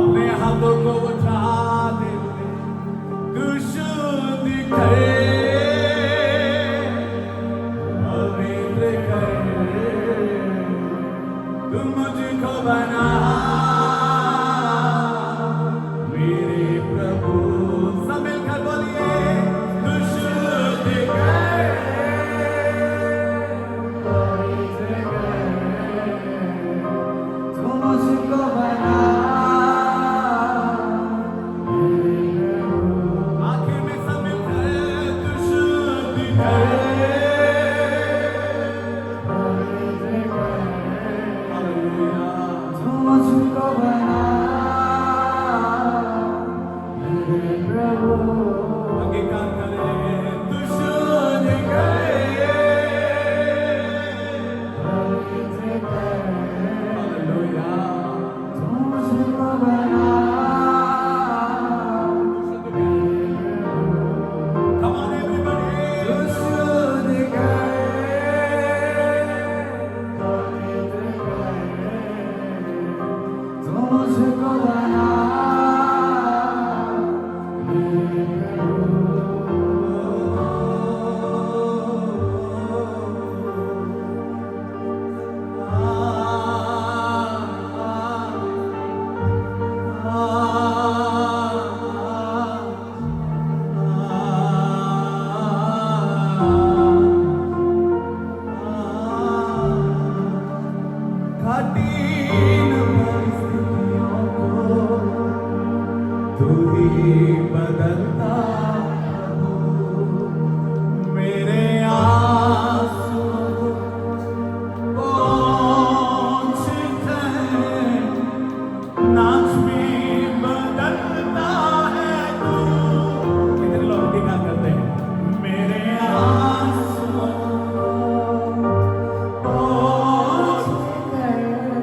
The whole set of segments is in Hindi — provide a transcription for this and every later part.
अपने हाथों को उठाते हुए तू शुद्ध करे, पवित्र करे, तू मुझको बना मेरे प्रभु। सब मिलकर बोलिए, तू शुद्ध करे, पवित्र करे, तू मुझको बना। आखिर में सब मिलकर तू शुद्ध करे, पवित्र करे, हालेलुया, तू मुझको बना मेरे प्रभु। अंगीकार करें, तू शुद्ध करे, पवित्र करे, हालेलुया, तू मुझको बना। Come on everybody, तू शुद्ध करे, पवित्र करे, तू मुझको बना मेरे कठिन परिस्थितियों को तू ही बदलता प्रभु, मेरे आंसू पोंछते हैं, नाच भी बदलता है तू। कितने लोग टीका करते हैं, मेरे आंसू पोंछते हैं,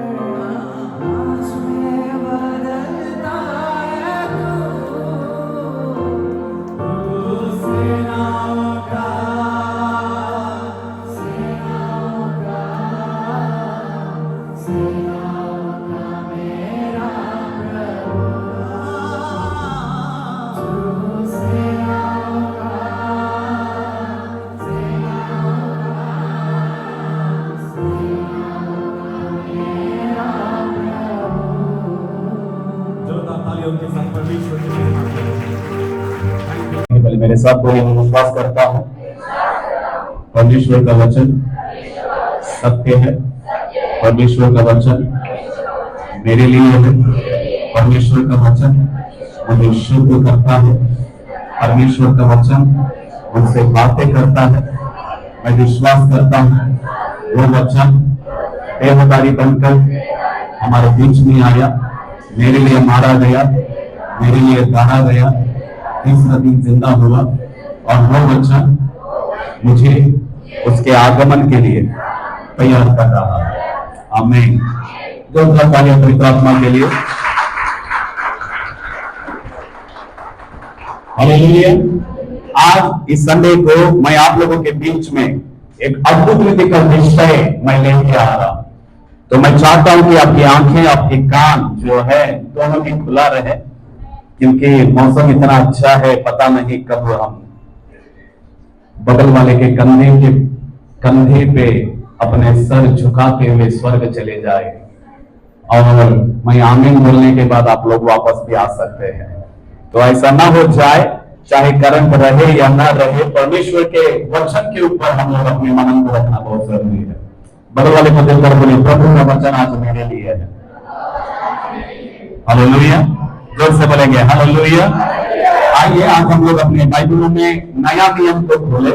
नाच में बदलता है तू। तू सेनाओं का मेरा प्रभु, तू सेनाओं का मेरा प्रभु। जोरदार तालियों के साथ परमेश्वर की पहले मेरे साथ बोलिए, मैं विश्वास करता हूँ परमेश्वर का वचन सत्य है, परमेश्वर का वचन मेरे लिए है, परमेश्वर का वचन मुझे शुद्ध करता है, परमेश्वर का वचन मुझसे बातें करता है। मैं विश्वास करता हूँ वो वचन देहधारी बनकर हमारे बीच में आया, मेरे लिए मारा गया, मेरे लिए गाड़ा गया, तीसरा दिन जिंदा हुआ, और वो वचन मुझे उसके आगमन के लिए तैयार कर रहा है। आमीन। जोरदार तालियां पवित्र आत्मा के लिए। हालेलुया। आज इस संडे को मैं आप लोगों के बीच में एक अद्भुत रीति का विषय मैं लेके आ रहा हूं। तो मैं चाहता हूं कि आपकी आंखें, आपके कान जो है दोनों भी खुला रहे, क्योंकि मौसम इतना अच्छा है, पता नहीं कब हम बगल वाले के कंधे पे अपने सर झुकाते हुए स्वर्ग चले जाए, और मैं आमीन बोलने के बाद आप लोग वापस भी आ सकते हैं। तो ऐसा ना हो जाए, चाहे करंट रहे या ना रहे, परमेश्वर के वचन के ऊपर हम लोग अपने मन को रखना बहुत जरूरी है। बगल वाले को देखकर बोले, प्रभु का वचन आज मेरे लिए है। हालेलुया। जोर से बोलेंगे हालेलुया। आइए आज हम लोग अपने बाइबलों में नया नियम को खोले,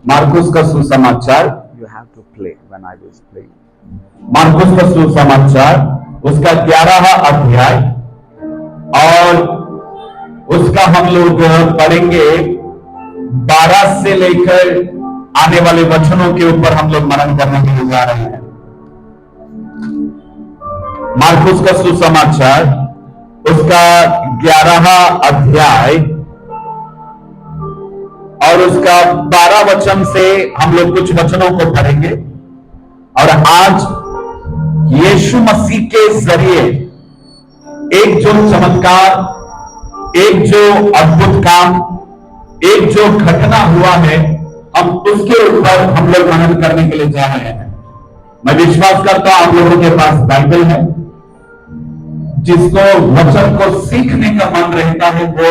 मार्कुस का सुसमाचार। You have to play when I was playing. Marcus का सुसमाचार उसका 11वां अध्याय, और उसका हम लोग पढ़ेंगे 12 से लेकर आने वाले वचनों के ऊपर हम लोग मनन करने के लिए जा रहे हैं। मार्कुस का सुसमाचार उसका 11वां अध्याय और उसका 12 वचन से हम लोग कुछ वचनों को पढ़ेंगे, और आज यीशु मसीह के जरिए एक जो चमत्कार, एक जो अद्भुत काम, एक जो घटना हुआ है, हम उसके ऊपर हम लोग मनन करने के लिए जा रहे हैं। मैं विश्वास करता हूं आप लोगों के पास बाइबल है। जिसको वचन को सीखने का मन रहता है वो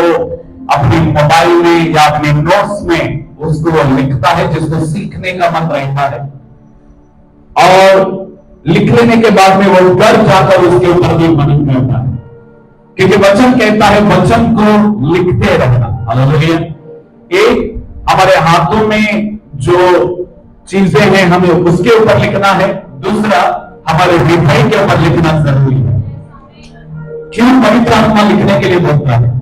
अपने मोबाइल में या अपने नोट्स में उसको वो लिखता है, जिसको सीखने का मन रहता है, और लिख लेने के बाद में वो घर जाकर उसके ऊपर भी मनन करता है, क्योंकि वचन कहता है वचन को लिखते रहना। हालेलुया। एक हमारे हाथों में जो चीजें हैं हमें उसके ऊपर लिखना है, दूसरा हमारे हृदय के ऊपर लिखना जरूरी है। क्यों पवित्र आत्मा लिखने के लिए बोलता है?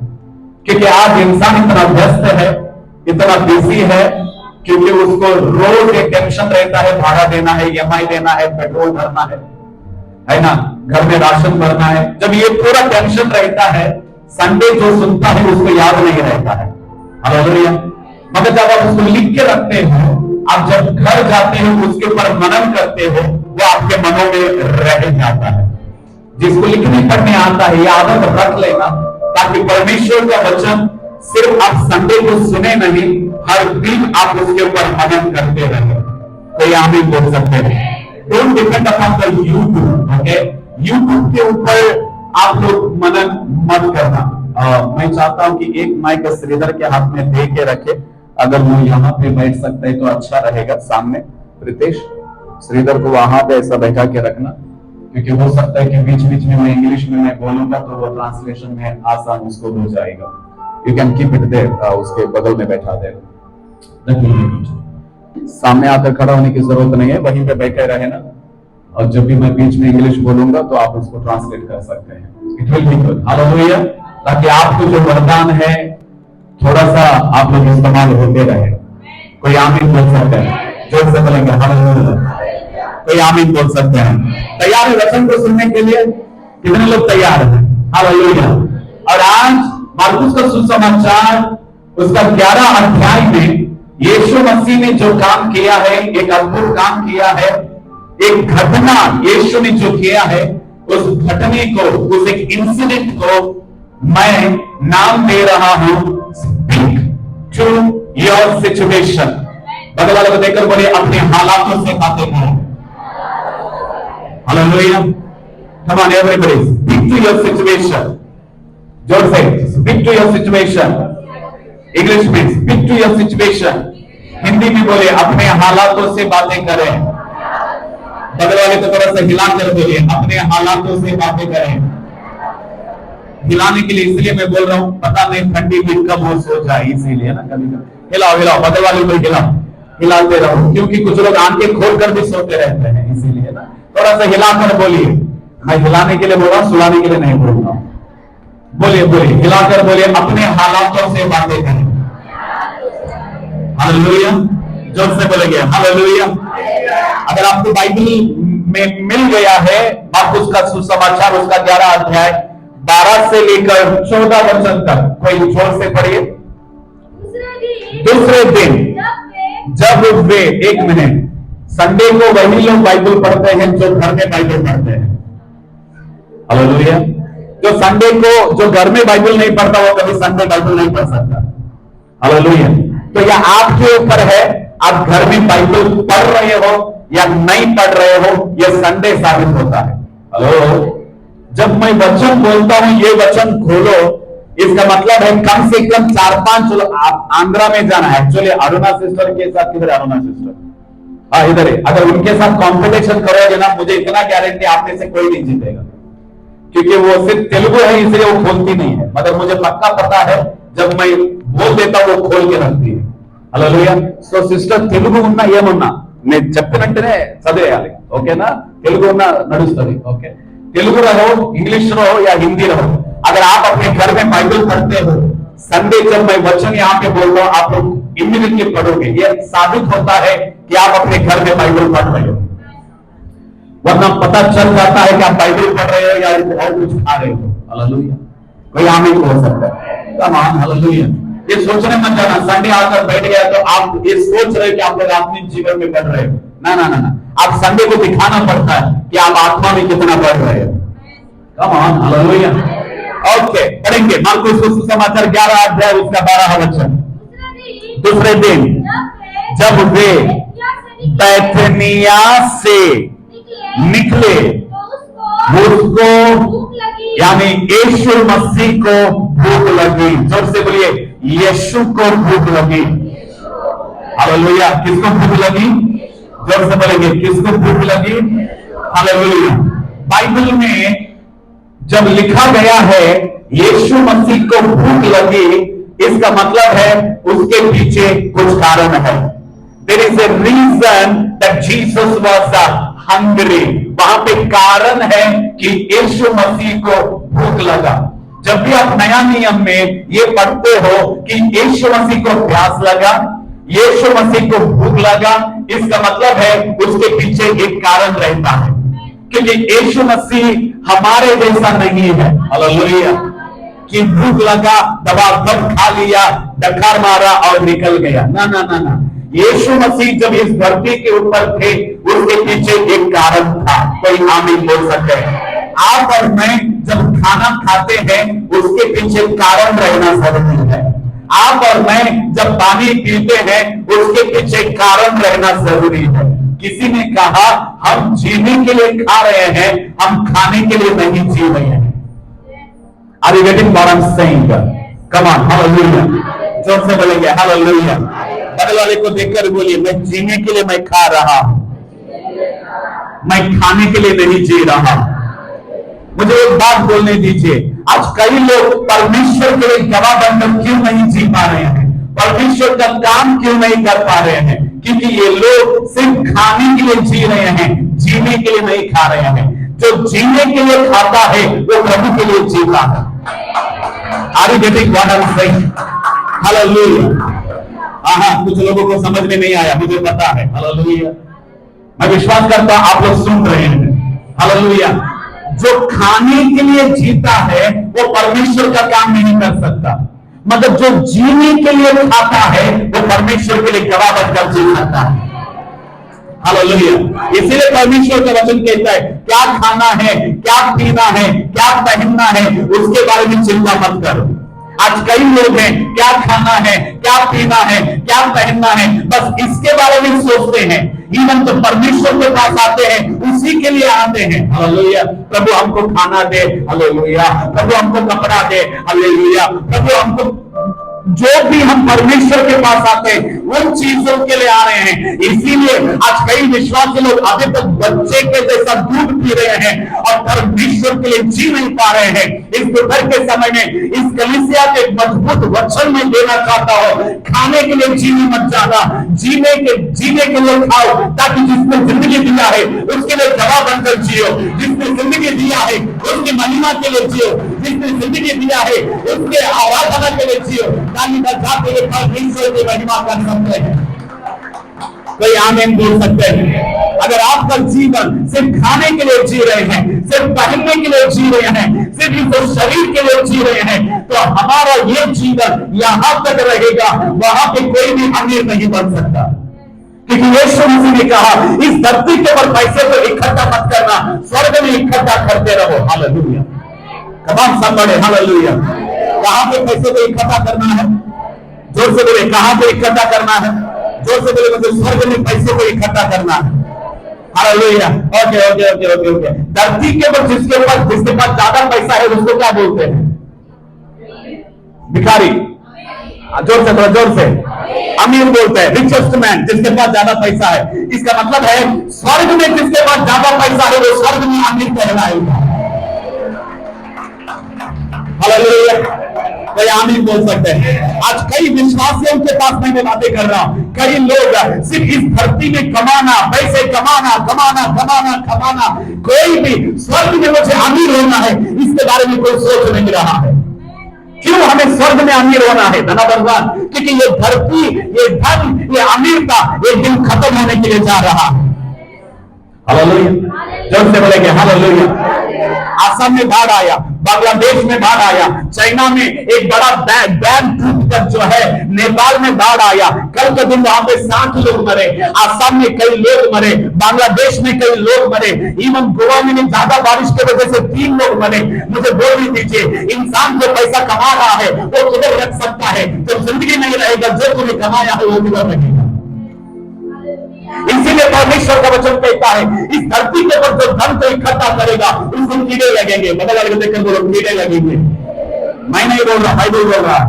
क्योंकि आज इंसान इतना व्यस्त है, इतना बिजी है, क्योंकि उसको रोज एक टेंशन रहता है, भाड़ा देना है, ईएमआई देना है, पेट्रोल भरना है ना, घर में राशन भरना है। जब ये पूरा टेंशन रहता है, संडे जो सुनता है उसको याद नहीं रहता है। हालेलुया। मगर जब आप उसको लिख के रखते हो, आप जब घर जाते हो उसके ऊपर मनन करते हो, वो आपके मनों में रह जाता है। जिसको लिखने पढ़ने आता है, ये आदत रख लेना, ताकि परमेश्वर का वचन सिर्फ आप संडे को सुने नहीं, हर दिन आप उसके ऊपर मनन करते रहे। तो ये आमीन बोल सकते हैं। Don't depend upon the YouTube. Okay, YouTube के ऊपर आप लोग मनन मत करना। मैं चाहता हूं कि एक माइक श्रीधर के हाथ में दे के रखे, अगर वो यहाँ पे बैठ सकते हैं तो अच्छा रहेगा। सामने प्रीतेश, श्रीधर को वहां पे ऐसा बैठा के रखना, क्योंकि हो सकता है कि बीच बीच में मैं इंग्लिश में मैं बोलूंगा तो वो ट्रांसलेशन में आसान उसको हो जाएगा। You can keep it there, उसके बगल में बैठा देगा। सामने आकर खड़ा होने की जरूरत नहीं है, वहीं पे बैठे रहे ना, और जब भी मैं बीच में इंग्लिश बोलूंगा तो आप उसको ट्रांसलेट कर सकते हैं। It will be good. Hallelujah. ताकि आपको जो वरदान है थोड़ा सा आप लोग इस्तेमाल होते रहे। कोई आमीन बोल सकते हैं? जोर से बोलेंगे हालेलुया। कोई आमीन बोल सकते हैं? तैयार है वचन को सुनने के लिए? कितने लोग तैयार हैं? हालेलुया। और आज मार्कुस का सुसमाचार उसका 11 अध्याय में यीशु मसीह ने जो काम किया है, एक अद्भुत काम किया है, एक घटना यीशु ने जो किया है, उस घटने को, उस एक इंसिडेंट को मैं नाम दे रहा हूं स्पीक टू योर सिचुएशन। बगल वाले को देखकर बोले अपने हालातों से बातें करो। Hallelujah. Come on everybody, speak to your situation. जोर से, speak to your situation. English में speak to your situation. Hindi में बोले अपने हालातों से बातें करें। बगल वाले को थोड़ा सा हिला कर बोलिए अपने हालातों से बातें करें। हिलाने के लिए इसलिए मैं बोल रहा हूं, पता नहीं ठंडी में कब वो सो जाए, इसीलिए ना। कभी कभी हिलाओ हिलाओ, बगल वाले को हिलाओ, हिलाते रहो, क्योंकि कुछ लोग आंखें खोलकर भी सोते रहते हैं, इसीलिए ना थोड़ा सा हिलाकर बोलिए। मैं हिलाने के लिए बोल रहा हूं, सुलाने के लिए नहीं बोल रहा हूं। बोलिए बोलिए, हिलाकर बोलिए अपने हालातों से बातें करें। हालेलुया। जोर से बोलेंगे हालेलुया। अगर आपको बाइबल में मिल गया है मार्कुस का सुसमाचार उसका 11 अध्याय 12 से लेकर 14 वचन तक, कोई जोर से पढ़िए। दूसरे दिन जब वे, एक मिनट, संडे को वही लोग बाइबल पढ़ते हैं जो घर में बाइबल पढ़ते हैं। हालेलुया। जो संडे को, जो घर में बाइबल नहीं पढ़ता वो कभी संडे बाइबल नहीं पढ़ सकता। हालेलुया। तो यह आपके ऊपर है, आप घर में बाइबल पढ़ रहे हो या नहीं पढ़ रहे हो, यह संडे साबित होता है। हेलो, जब मैं वचन बोलता हूं ये वचन खोलो, इसका मतलब है कम से कम 4-5 आप आंध्रा में जाना है। एक्चुअली अरुणा सिस्टर के साथ, किधर अरुणा सिस्टर? हाँ इधर है। अगर उनके साथ कंपटीशन करोगे ना, मुझे इतना गारंटी आप में से कोई नहीं जीतेगा, क्योंकि वो सिर्फ तेलुगु है इसलिए वो खोलती नहीं है। मगर मुझे पक्का पता है जब मैं बोल देता हूं वो खोल के रखती है। हालेलुया। సో సిస్టర్ తెలుగు ఉన్నా ఏమన్నా నేను చెప్పినట్టునే చదివేయాలి, ఓకేనా? తెలుగు ఉన్నా నడుస్తుంది, ఓకే? तेलुगु रहो, इंग्लिश रहो या हिंदी रहो, अगर आप अपने घर में बाइबल पढ़ते हो, संडे जब मैं वचन यहाँ पे बोल रहा हूं आप लोग इमीडिएटली पढ़ोगे, ये साबित होता है कि आप अपने घर में बाइबल पढ़ रहे हो। वरना पता चल जाता है कि आप बाइबल पढ़ रहे हो या और कुछ खा रहे हो। हालेलुया। कोई आमीन बोल सकता है? तमाम हालेलुया। ये सोचने मत जाना संडे आकर बैठ गया तो आप ये सोच रहे हो कि आप लोग आत्मिक जीवन में बढ़ रहे हो। ना ना ना ना, आप संडे को दिखाना पड़ता है कि आप आत्मा में कितना बढ़ रहे हो। Come on hallelujah. ओके, पढ़ेंगे मार्कुस सुसमाचार 11 अध्याय उसका 12 वचन। दूसरे दिन जब वे बैथनिया से निकले, उसको यानी यीशु मसीह को भूख लगी। जोर से बोलिए, यीशु को भूख लगी। हालेलुया। किसको भूख लगी? जोर से बोलेंगे, किसको भूख लगी? हालेलुया। बाइबल में जब लिखा गया है यीशु मसीह को भूख लगी, इसका मतलब है उसके पीछे कुछ कारण है। There is a reason that Jesus was hungry. वहां पे कारण है कि यीशु मसीह को भूख लगा। जब भी आप नया नियम में ये पढ़ते हो कि यीशु मसीह को प्यास लगा, यीशु मसीह को भूख लगा, इसका मतलब है उसके पीछे एक कारण रहता है, क्योंकि यीशु मसीह हमारे जैसा नहीं है। हालेलुया। कि भूख लगा, दवा दब खा लिया, डकार मारा और निकल गया। ना ना ना ना, यीशु मसीह जब इस धरती के ऊपर थे उसके पीछे एक कारण था। कोई आमीन बोल सकते हैं? आप और मैं जब खाना खाते हैं उसके पीछे कारण रहना जरूरी है। आप और मैं जब पानी पीते हैं उसके पीछे कारण रहना जरूरी है। किसी ने कहा हम जीने के लिए खा रहे हैं, हम खाने के लिए नहीं जी रहे हैं। Are you getting what I'm saying? Come on, hallelujah. जोर से बोलेंगे hallelujah. बगल वाले को देखकर बोलिए, मैं जीने के लिए मैं खा रहा हूं, मैं खाने के लिए नहीं जी रहा। मुझे एक बात बोलने दीजिए, आज कई लोग परमेश्वर के लिए गवाह बनकर क्यों नहीं जी पा रहे हैं? परमेश्वर का काम क्यों नहीं कर पा रहे हैं? क्योंकि ये लोग सिर्फ खाने के लिए जी रहे हैं, जीने के लिए नहीं खा रहे हैं। जो जीने के लिए खाता है वो प्रभु के लिए जीता है। Are you getting what I'm saying? Hallelujah. हाँ, कुछ लोगों को समझ में नहीं आया, मुझे पता है। हालेलुया। मैं विश्वास करता हूं आप लोग सुन रहे हैं। हालेलुया। जो खाने के लिए जीता है वो परमेश्वर का काम नहीं कर सकता। मतलब जो जीने के लिए खाता है वो परमेश्वर के लिए गवाह बनकर जी सकता है। हालेलुया। इसीलिए परमेश्वर का वचन कहता है क्या खाना है, क्या पीना है, क्या पहनना है, उसके बारे में चिंता मत करो। आज कई लोग हैं, क्या खाना है, क्या पीना है, क्या पहनना है, बस इसके बारे में सोचते हैं। इवन तो परमेश्वर के पास आते हैं उसी के लिए आते हैं। हालेलुया। प्रभु हमको खाना दे, हालेलुया। प्रभु हमको कपड़ा दे, हालेलुया। प्रभु हमको, जो भी हम परमेश्वर के पास आते हैं उन चीजों के लिए आ रहे हैं। इसीलिए आज कई विश्वासी लोग अभी तक बच्चे के जैसा दूध पी रहे हैं और परमेश्वर के लिए जी नहीं पा रहे हैं। इस दोपहर के समय में इस कलीसिया के मजबूत वचन में देना चाहता हूं, खाने के लिए जीने मत जाना, जीने के लिए खाओ, ताकि जिसने जिंदगी दिया है उसके लिए गवाह बनकर जियो। जिसने जिंदगी दिया है उसकी महिमा के लिए जियो। जिसने जिंदगी दिया है उसके आराधना के लिए जियो। परमेश्वर की महिमा कर सकते हैं। कोई आमीन बोल सकते हैं? अगर आपका जीवन सिर्फ खाने के लिए जी रहे हैं, सिर्फ पहनने के लिए जी रहे हैं, सिर्फ इस शरीर के लिए जी रहे हैं, तो हमारा ये जीवन यहां तक रहेगा, वहां पे कोई भी अमीर नहीं बन सकता। क्योंकि यीशु मसीह ने कहा इस धरती के ऊपर पैसे को इकट्ठा मत करना, स्वर्ग में इकट्ठा करते रहो। हालेलुया। कमाल संबड़े, हालेलुया। कहां पे पैसे को इकट्ठा करना है? जोर से बोले, कहां पे इकट्ठा करना है? जोर से बोले, मुझे स्वर्ग में पैसे को इकट्ठा करना है। Hallelujah. Okay okay okay okay okay. धरती के ऊपर जिसके पास ज्यादा पैसा है उसको क्या बोलते हैं? भिखारी। जोर से, जोर से। अमीर बोलते हैं, रिचेस्ट मैन, जिसके पास ज्यादा पैसा है। इसका मतलब है स्वर्ग में जिसके पास ज्यादा पैसा है वो स्वर्ग में अमीर कहलाएगा। हालेलुया। कोई आमीन बोल सकते हैं? आज कई विश्वासियों के पास मैं बातें कर रहा हूं, कई लोग सिर्फ इस धरती में कमाना, पैसे कमाना, कमाना कमाना कमाना, कोई भी स्वर्ग में मुझे अमीर होना है इसके बारे में कोई सोच नहीं रहा है। क्यों हमें स्वर्ग में अमीर होना है? धनवान, क्योंकि ये धरती, ये धन, ये अमीरता एक दिन खत्म होने के लिए जा रहा है। हालेलुया। जोर से बोलेंगे हालेलुया। आसाम में बाढ़ आया, बांग्लादेश में बाढ़ आया, चाइना में एक बड़ा डैम टूटकर जो है नेपाल में बाढ़ आया। कल के दिन वहां पे 60 लोग मरे, आसाम में कई लोग मरे, बांग्लादेश में कई लोग मरे, इवन गोवा में ज्यादा बारिश की वजह से 3 लोग मरे। मुझे बोल भी दीजिए, इंसान जो पैसा कमा रहा है वो किधर रख सकता है? जब जिंदगी नहीं रहेगा, जो तुम्हें कमाया है वो किधर रखेगा? इसीलिए परमेश्वर का वचन कहता है, इस धरती के ऊपर जो धन को इकट्ठा करेगा उसको कीड़े लगेंगे। बदल वाले को देखकर बोलो, कीड़े लगेंगे। मैं नहीं बोल रहा, बाइबल बोल रहा है।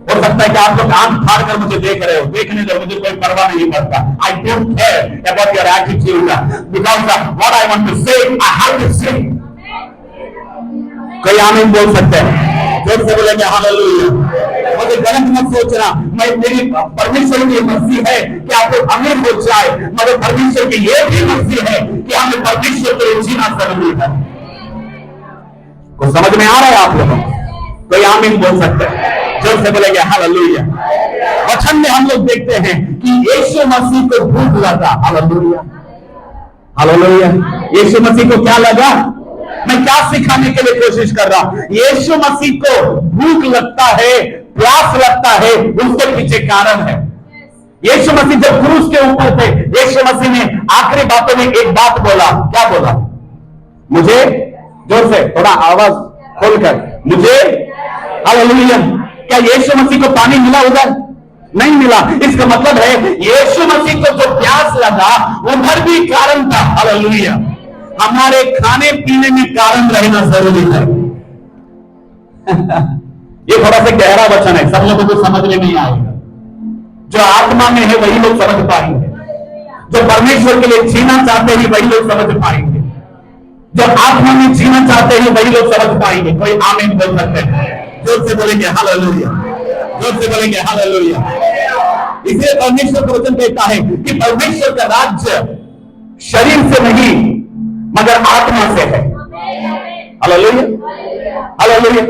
हो सकता है कि आप लोग आंख फाड़ कर मुझे देख रहे हो, देखने दो, मुझे कोई परवाह नहीं पड़ता। I don't care about your attitude, because what I want to say I have to से। कोई आमीन बोल सकते हैं? जोर से बोलेंगे हालेलुया। मुझे गलत मत सोचना, मैं मेरी परमेश्वर की मर्जी है कि आप लोग अमीर हो जाए, मगर परमेश्वर की ये भी मर्जी है कि हमें परमेश्वर के लिए जीना जरूरी है। कुछ समझ में आ रहा है आप लोगों को? कोई आमीन बोल सकते हैं? जोर से बोलेंगे हालेलुया। वचन में हम लोग देखते हैं कि यीशु मसीह को भूख लगा। Hallelujah, hallelujah. यीशु मसीह को क्या लगा? मैं क्या सिखाने के लिए कोशिश कर रहा हूं? यीशु मसीह को भूख लगता है, प्यास लगता है, उसके पीछे कारण है। यीशु मसीह जब क्रूस के ऊपर थे, यीशु मसीह ने आखिरी बातों में एक बात बोला। क्या बोला? मुझे, जोर से थोड़ा आवाज खोलकर, मुझे, हालेलुया। क्या यीशु मसीह को पानी मिला उधर? नहीं मिला। इसका मतलब है यीशु मसीह को जो प्यास लगा उधर भी कारण था। हालेलुया। हमारे खाने पीने में कारण रहना जरूरी है। ये थोड़ा सा गहरा वचन है, सब लोगों को समझ में नहीं आएगा। जो आत्मा में है वही लोग समझ पाएंगे, जो परमेश्वर के लिए जीना चाहते हैं वही लोग समझ पाएंगे, जो आत्मा में जीना चाहते हैं वही लोग समझ पाएंगे। कोई आमीन बोल सकते हैं? जोर से बोलेंगे हालेलुया, जोर से बोलेंगे हालेलुया। इसलिए परमेश्वर का वचन कहता है कि परमेश्वर का राज्य शरीर से नहीं मगर आत्मा से है। Hallelujah, hallelujah.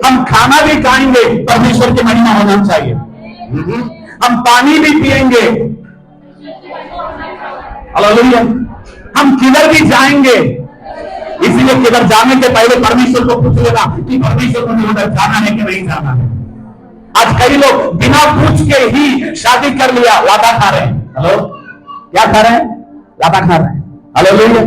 हम खाना भी खाएंगे, परमेश्वर की महिमा होना चाहिए। हम पानी भी पिएंगे, हालेलुया। हम किधर भी जाएंगे, इसलिए किधर जाने के पहले परमेश्वर को पूछ लेना कि परमेश्वर को उधर जाना है कि नहीं जाना है। आज कई लोग बिना पूछ के ही शादी कर लिया, लाता खा रहे हैं। हेलो, क्या खा रहे हैं? लाता खा रहे हैं। हालेलुया।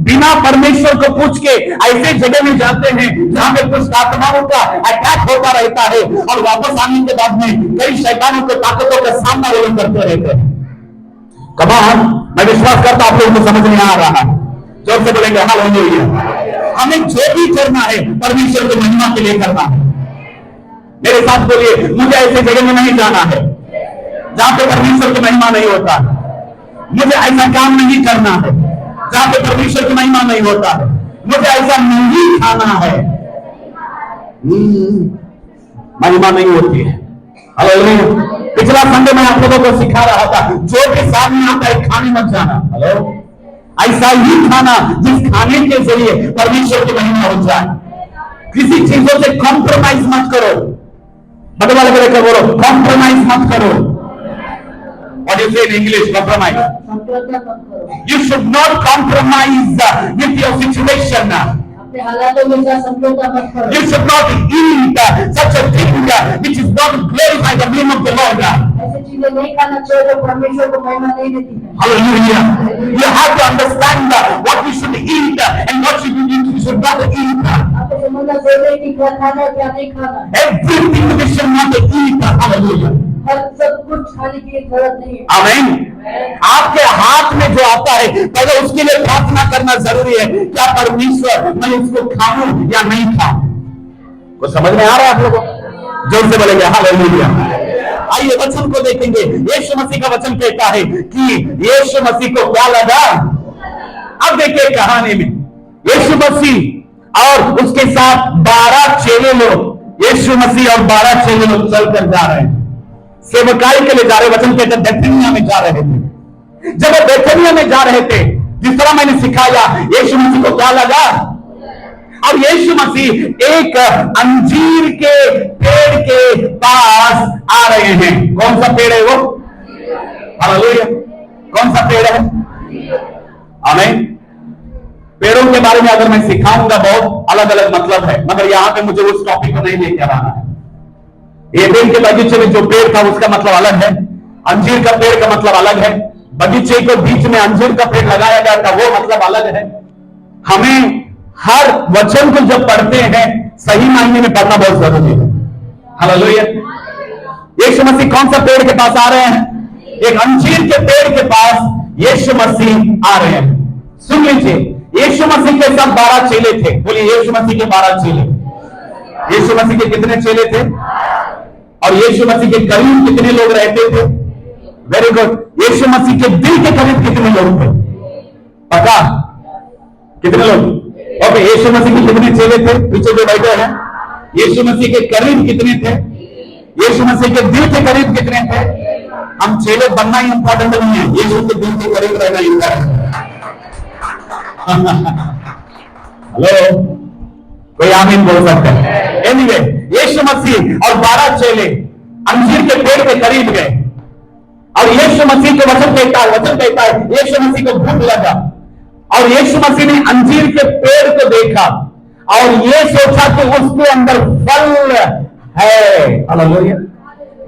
बिना परमेश्वर को पूछ के ऐसे जगह में जाते हैं जहां पे कुछ आत्माओं का अटैक होता रहता है और वापस आने के बाद में कई शैतानों के ताकतों का सामना वो लोग करते रहते हैं। कमान, मैं विश्वास करता आप लोगों को समझ में आ रहा है। जोर से बोलेंगे हालेलुया। हमें जो भी करना है परमेश्वर की महिमा के लिए करना है। मेरे साथ बोलिए, मुझे ऐसे जगह में नहीं जाना है जहां पे परमेश्वर की महिमा नहीं होता। मुझे ऐसा काम नहीं करना है जहां पे परमेश्वर की महिमा नहीं होता है। मुझे ऐसा नहीं खाना है, महिमा नहीं होती है। हालेलुया। पिछला संडे में आप लोगों को सिखा रहा था, जो भी सामने आता है खाने मत जाना। हेलो, ऐसा ही खाना जिस खाने के जरिए परमेश्वर की महिमा हो जाए। किसी चीजों से कॉम्प्रोमाइज मत करो। बड़े वाले को लेकर बोलो, कॉम्प्रोमाइज मत करो। What do you say in English? Compromise. You should not compromise with your situation. You should not eat such a thing which is not glorify the name of the Lord. Hallelujah. You have to understand what you should eat and what you should not eat. Everything we should not eat. Hallelujah. सब कुछ खाने की जरूरत नहीं है। आमीन। आपके हाथ में जो आता है पहले उसके लिए प्रार्थना करना जरूरी है। क्या परमेश्वर मैं इसको खाऊं या नहीं खाऊं? कुछ समझ में आ रहा है आप लोगों को? जोर से बोलेंगे हालेलुया। आइए वचन को देखेंगे। यीशु मसीह का वचन कहता है कि यीशु मसीह को क्या लगा? अब देखिए कहानी में यीशु मसीह और उसके साथ 12 चेले लोग, यीशु मसीह और 12 चेले लोग चलकर जा रहे हैं, सेवकाई के लिए जा रहे। वचन कहते बेथनिया में जा रहे थे। जब वो बेथनिया में जा रहे थे, जिस तरह मैंने सिखाया, यीशु मसीह को क्या लगा? और यीशु मसीह एक अंजीर के पेड़ के पास आ रहे हैं। कौन सा पेड़ है वो? हालेलुया। कौन सा पेड़ है? आमीन। पेड़ों के बारे में अगर मैं सिखाऊंगा बहुत अलग अलग मतलब है, मगर यहां पे मुझे उस टॉपिक को नहीं लेकर आना है। एदेन के बगीचे में जो पेड़ था उसका मतलब अलग है, अंजीर का पेड़ का मतलब अलग है, बगीचे के बीच में अंजीर का पेड़ लगाया गया था वो मतलब अलग है। हमें हर वचन को जब पढ़ते हैं सही मायने में पढ़ना बहुत जरूरी है। हालेलुया। यीशु मसीह कौन सा पेड़ के पास आ रहे हैं? एक अंजीर के पेड़ के पास यीशु मसीह आ रहे हैं। सुन लीजिए, यीशु मसीह के सब 12 चेले थे। बोलिए यीशु मसीह के 12 चेले। यीशु मसीह के कितने चेले थे? और यीशु मसीह के करीब कितने लोग रहते थे? Very good. यीशु मसीह के दिल के करीब कितने लोग थे? पता कितने लोग? ओके, यीशु मसीह के कितने चेले थे? पीछे जो बैठे हैं, यीशु मसीह के करीब कितने थे? यीशु मसीह के दिल के करीब कितने थे? हम चेले बनना ही इंपॉर्टेंट नहीं है, यीशु के दिल के करीब रहना इंपॉर्टेंट है। हेलो, कोई आमीन बोल सकता है? एनीवे, यीशु मसीह और 12 चेले अंजीर के पेड़ के करीब गए और यीशु मसीह के वचन कहता है यीशु मसीह को भूख लगा और यीशु मसीह ने अंजीर के पेड़ को देखा और ये सोचा कि उसके अंदर फल है। हालेलुया।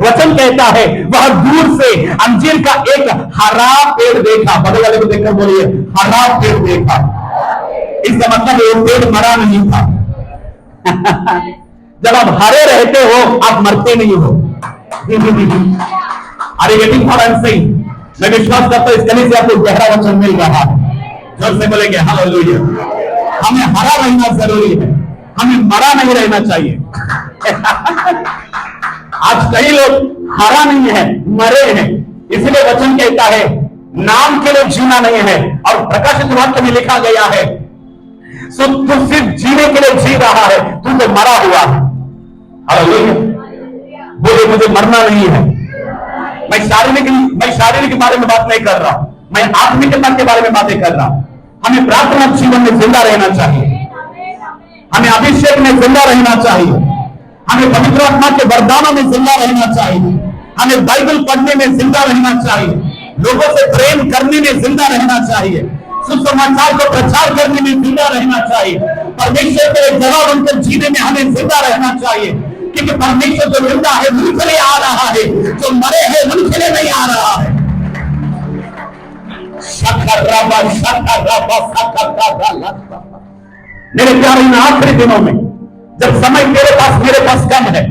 वचन कहता है वह दूर से अंजीर का एक हरा पेड़ देखा। बगल वाले को देखकर बोलिए हरा पेड़ देखा। इसका मतलब ये पेड़ मरा नहीं था। जब आप हरे रहते हो आप मरते नहीं हो। अरे वेटिंग फॉर आंसरिंग। मैं विश्वास करता हूं इस कली से आपको गहरा वचन मिल रहा है। जोर से बोलेंगे हालेलुया। हमें हरा रहना जरूरी है, हमें मरा नहीं रहना चाहिए। आज कई लोग हरा नहीं है, मरे हैं। इसलिए वचन कहता है नाम के लिए जीना नहीं है। और प्रकाशित वाक्य में लिखा गया है सो तू सिर्फ जीने के लिए जी रहा है, तू तो मरा हुआ है। हालेलुया। बोले मुझे मरना नहीं है। मैं शारीरिक के बारे में बात नहीं कर रहा, मैं आत्मिकता के बारे में बातें कर रहा हूं। हमें प्रार्थना जीवन में जिंदा रहना चाहिए, हमें अभिषेक में जिंदा रहना चाहिए, हमें पवित्र आत्मा के वरदानों में जिंदा रहना चाहिए, हमें बाइबल पढ़ने में जिंदा रहना चाहिए, लोगों से प्रेम करने में जिंदा रहना चाहिए, सुसमाचार को प्रचार करने में जिंदा रहना चाहिए, परमेश्वर के जगह बनकर जीने में हमें जिंदा रहना चाहिए। क्योंकि परमेश्वर जो जिंदा है उनके लिए आ रहा है, जो मरे हैं उनके लिए नहीं आ रहा है। मेरे प्यारे इन आखिरी दिनों में जब समय तेरे पास मेरे पास कम है,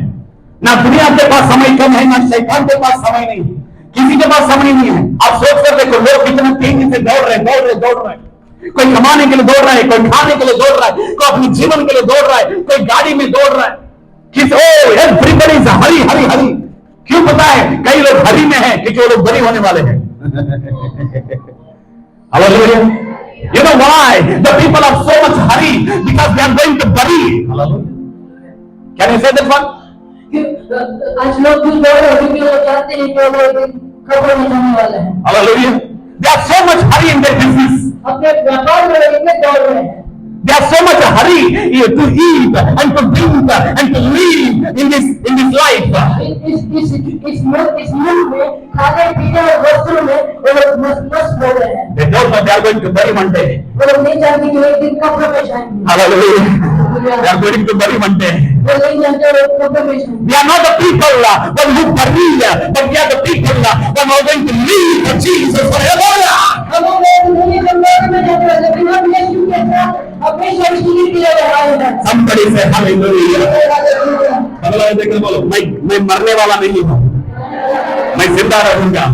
ना दुनिया के पास समय कम है, ना शैतान के पास समय नहीं है, किसी के पास समय नहीं है। आप सोच कर देखो लोग कितना तेजी से दौड़ रहे। कोई कमाने के लिए दौड़ रहा है, कोई खाने के लिए दौड़ रहा है, कोई अपने जीवन के लिए दौड़ रहा है, कोई गाड़ी में दौड़ रहा है। एवरीबॉडी इज हरी। क्यों पता है? कई लोग हरी में हैं क्योंकि वो लोग बरी होने वाले हैं। Hallelujah. You know why the people are so much hurry? Because they are going to bury. Hallelujah. Can you say that one? आज लोग क्यों दौड़ रहे हैं? क्योंकि वो जानते हैं कि वो खबर में जाने वाले हैं। Hallelujah. They are so much hurry in their business. अपने व्यापार में इतने दौड़ रहे हैं। They are so much hurry to eat and to drink and to live in this life. इस मुल्क में खाने पीने और वस्त्रों में वो लोग मस्त हो रहे हैं। They don't know they are going to bury one day. वो लोग नहीं जानते कि वो एक दिन कब्र में जाएंगे। Hallelujah. They are going to bury one day. वो नहीं जानते वो कब्र में जाएंगे। We are not the people who bury, but we are the people who are going to live for Jesus forever. हम लोग नहीं कब्र में जाते हैं, लेकिन हम यीशु के साथ हमेशा इसलिए दिया रहा है। Somebody say hallelujah. हल्ला देकर बोलो मैं मरने वाला नहीं हूँ, मैं जिंदा रहूंगा।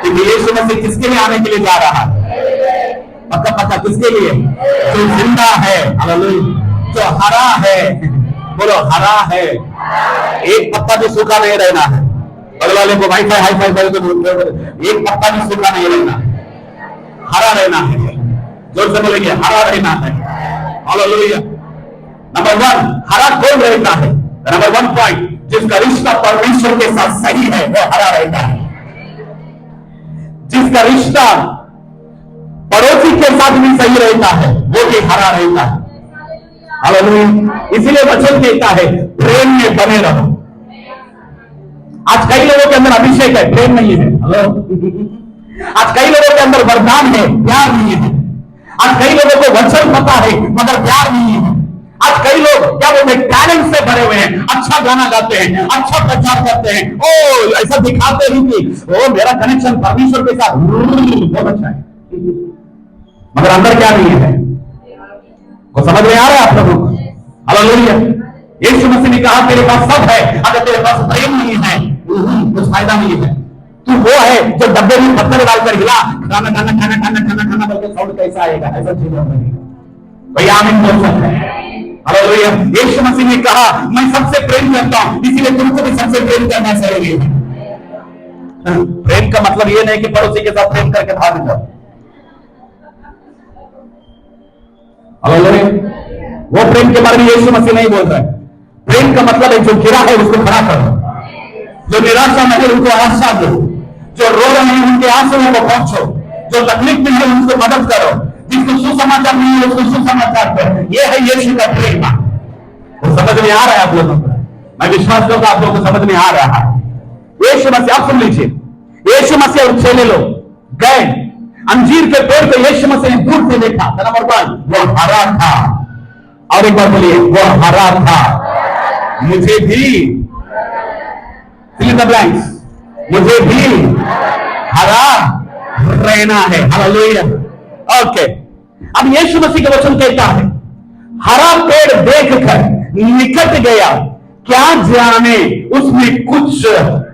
क्योंकि यीशु मसीह किसके लिए आने के लिए जा रहा है? पक्का किसके लिए? जो जिंदा है, हालेलुया, जो हरा है। बोलो हरा है। एक पत्ता भी सूखा नहीं रहना है। बगल वाले को हाई फाई एक पत्ता भी सूखा नहीं रहना, हरा रहना है। जोर से बोलेंगे हरा रहना है। हालेलुया। नंबर 1, हरा कौन रहता है? नंबर 1 पॉइंट, जिसका रिश्ता परमेश्वर के साथ सही है वो हरा रहता है। जिसका रिश्ता पड़ोसी के साथ भी सही रहता है वो भी हरा रहता है। हालेलुया। इसीलिए वचन कहता है प्रेम में बने रहो। आज कई लोगों के अंदर अभिषेक है, प्रेम नहीं है। हेलो। आज कई लोगों के अंदर वरदान है, प्यार नहीं है। आज कई लोगों को वचन पता है मगर प्यार नहीं है। आज कई लोग क्या बोलते हैं, टैलेंट से भरे हुए हैं, अच्छा गाना गाते हैं, अच्छा प्रचार करते हैं, ओ ऐसा दिखाते ही कि ओ मेरा कनेक्शन परमेश्वर के साथ बहुत अच्छा है, मगर अंदर क्या नहीं है। को समझ में आ रहा है आप लोगों को? हालेलुया। यीशु मसीह ने कहा तेरे पास सब है, अगर तेरे पास प्रेम नहीं है कुछ फायदा नहीं है। तू वो है जो डब्बे में पत्थर डालकर हिला, खाना खाना खाना खाना खाना खाना बोल के साउंड कैसा आएगा, ऐसा चीज भैया आमीन बोल सकते हैं। हालेलुया। यीशु मसीह ने कहा मैं सबसे प्रेम करता हूं, इसीलिए तुमको भी सबसे प्रेम करना चाहिए। प्रेम का मतलब ये नहीं कि पड़ोसी के साथ प्रेम करके भाग जाओ। हालेलुया। वो प्रेम के बारे में यीशु मसीह नहीं बोल रहा है। प्रेम का मतलब है जो गिरा है उसको खड़ा करो, जो निराशा में है उनको आशा दो, जो रो रहे हैं उनके आंसुओं को पहुंचो, जो तकलीफ में है उनको मदद करो, जिसको सुसमाचार नहीं है उसको सुसमाचार करो। ये है यीशु का प्रेम। वो समझ में आ रहा है आप लोगों को? मैं विश्वास करूंगा आप लोगों को समझ में आ रहा है। यीशु मसीह, आप सुन लीजिए, यीशु मसीह और चेले लोग गए अंजीर के पेड़ को। यीशु मसीह ने दूर से देखा, नंबर 1 वो हरा था, और एक बार बोलिए वो हरा था। मुझे भी fill in the blanks, मुझे भी हरा रहना है। हालेलुया। ओके, अब यीशु मसीह का वचन कहता है हरा पेड़ देखकर निकट गया, क्या जाने उसमें कुछ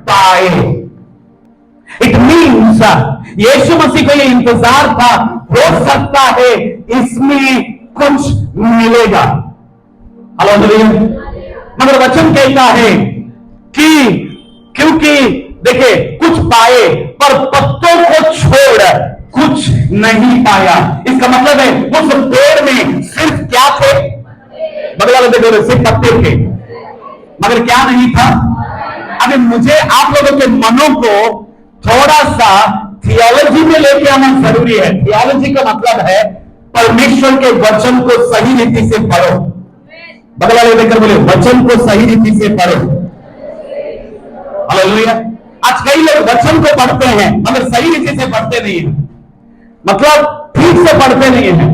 पाए। इट मीन्स यीशु मसीह को यह इंतजार था, हो सकता है इसमें कुछ मिलेगा। हालेलुया। मगर वचन कहता है कि क्योंकि देखिए कुछ पाए पर पत्तों को छोड़ कुछ नहीं पाया। इसका मतलब है उस पेड़ में सिर्फ क्या थे, बगला देखो सिर्फ पत्ते थे, मगर क्या नहीं था। अभी मुझे आप लोगों के मनों को थोड़ा सा थियोलॉजी में लेके आना जरूरी है। थियोलॉजी का मतलब है परमेश्वर के वचन को सही रीति से पढ़ो। बगला लेकर बोले वचन को सही रीति से पढ़ो। हालेलुया। आज कई लोग वचन को पढ़ते हैं मगर सही रीति से पढ़ते नहीं है, मतलब ठीक से पढ़ते नहीं है।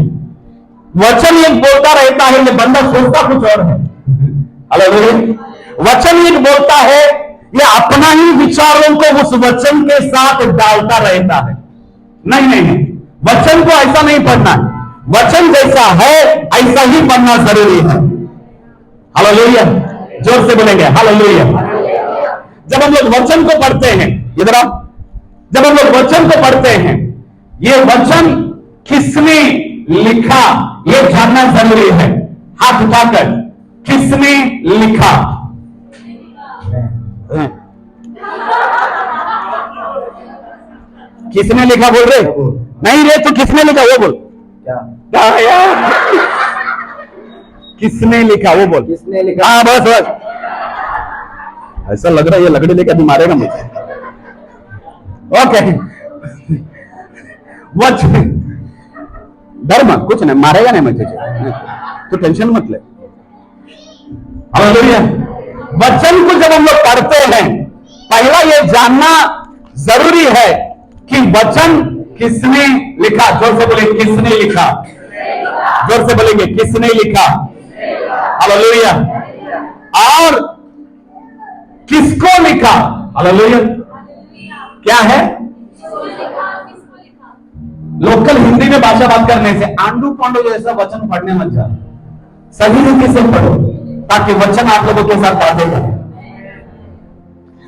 वचन एक बोलता रहता है, ये बंदा सोचता कुछ और है। हालेलुया। वचन एक बोलता है, ये अपना ही विचारों को उस वचन के साथ डालता रहता है। नहीं नहीं नहीं, वचन को ऐसा नहीं पढ़ना है। वचन जैसा है ऐसा ही पढ़ना जरूरी है। हालेलुया। जोर से बोलेंगे हालेलुया। जब हम लोग वचन को पढ़ते हैं, इधर आप, जब हम लोग वचन को पढ़ते हैं, ये वचन किसने लिखा ये जानना जरूरी है। हाथ उठाकर किसने लिखा। किसने लिखा बोल रहे नहीं रे, तो किसने लिखा वो बोल। क्या यार, किसने लिखा वो बोल। किसने लिखा? हाँ बस बस, ऐसा लग रहा है ये लकड़ी लेकर अभी मारेगा मुझे। ओके, वचन डर मत, कुछ नहीं मारेगा नहीं मुझे, तो टेंशन मत ले। हालेलुया। वचन को जब हम लोग पढ़ते हैं, पहला ये जानना जरूरी है कि वचन किसने लिखा। जोर से बोले किसने लिखा। जोर से बोलेंगे किसने लिखा। हालेलुया। और किसको लिखा। हालेलुया। क्या है, लोकल हिंदी में भाषा बात करने से आंडू पांडू जैसा वचन पढ़ने मत जाओ, सही रीति से पढ़ो ताकि वचन आप लोगों के साथ बातें करें।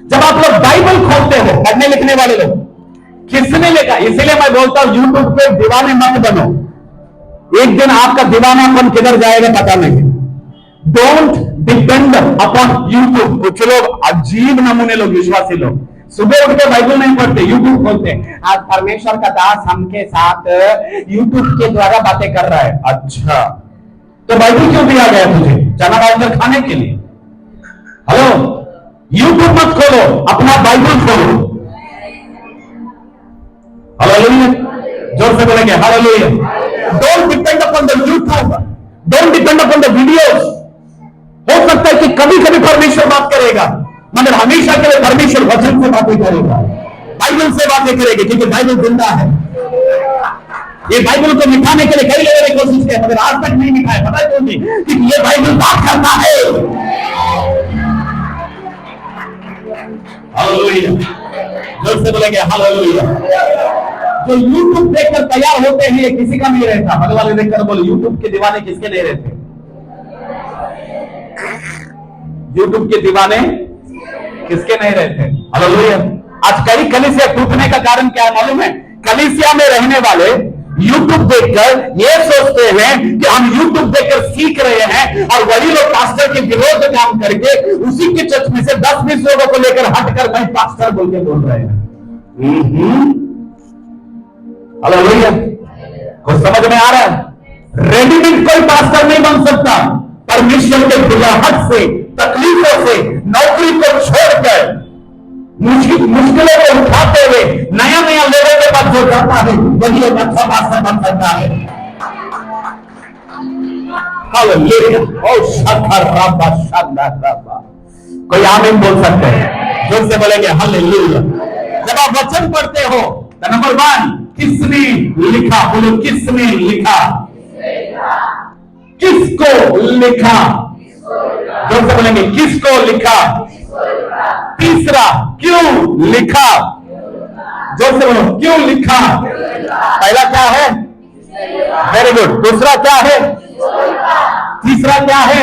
जब आप लोग बाइबल खोलते हो, पढ़ने लिखने वाले लोग, किसने लिखा, इसलिए मैं बोलता हूं यूट्यूब पे दीवाने मत बनो। एक दिन आपका दीवानापन किधर जाएगा पता नहीं। Don't depend upon YouTube. कुछ लोग अजीब नमूने लोग, विश्वासी लोग, सुबह उठ के बाइबल नहीं पढ़ते, यूट्यूब खोलते हैं। आज परमेश्वर का दास हमके साथ यूट्यूब के द्वारा बातें कर रहा है। अच्छा, तो बाइबल क्यों दिया गया तुझे? चना बाइबल खाने के लिए। हेलो, यूट्यूब मत खोलो, अपना बाइबल खोलो। हालेलुया। जोर से बोलेंगे hallelujah. Don't depend upon the YouTube, don't depend upon the videos. हो सकता है कि कभी कभी परमेश्वर बात करेगा, मगर हमेशा के लिए परमेश्वर वचन से बातें करेगा, बाइबल से बातें करेगी, क्योंकि बाइबल जिंदा है। ये बाइबल को मिटाने के लिए कई लोगों ने कोशिश की मगर आज तक नहीं मिटाया। पता है क्यों नहीं? क्योंकि ये बाइबल बात करता है। हालेलुया, जोर से बोलेंगे हालेलुया। जो यूट्यूब देखकर तैयार होते हैं ये किसी का नहीं रहता। बगल वाले देखकर बोले यूट्यूब के दीवाने किसके नहीं रहते? यूट्यूब के दीवाने किसके नहीं रहते? हालेलुया। आज कई कलीसिया टूटने का कारण क्या है मालूम है? कलीसिया में रहने वाले यूट्यूब देखकर ये सोचते हैं कि हम यूट्यूब देखकर सीख रहे हैं और वही लोग पास्टर के विरोध काम करके उसी के चर्च में से 10-20 लोगों को लेकर हटकर मैं पास्टर बोल के बोल रहे हैं। हालेलुया, कुछ समझ में आ रहा है? रेडीमेड कोई पास्टर नहीं बन सकता। परमेश्वर के बुलाहट से, तकलीफों से, नौकरी को छोड़कर मुश्किलों को उठाते हुए नया नया लोगों के पास जो जाता है वही एक अच्छा पास्टर बन सकता है। हालेलुया। ओ शाखा रब्बा शाखा रब्बा, कोई आमीन बोल सकते हैं? जोर से बोलेंगे हालेलुया। जब आप वचन पढ़ते हो तो नंबर 1 किसने लिखा? बोलो किसने लिखा? किसको लिखा? जोर से बोलेंगे किसको लिखा? तीसरा क्यों लिखा? जोर से बोलो क्यों लिखा? पहला क्या है? Very good. दूसरा क्या है? तीसरा क्या है?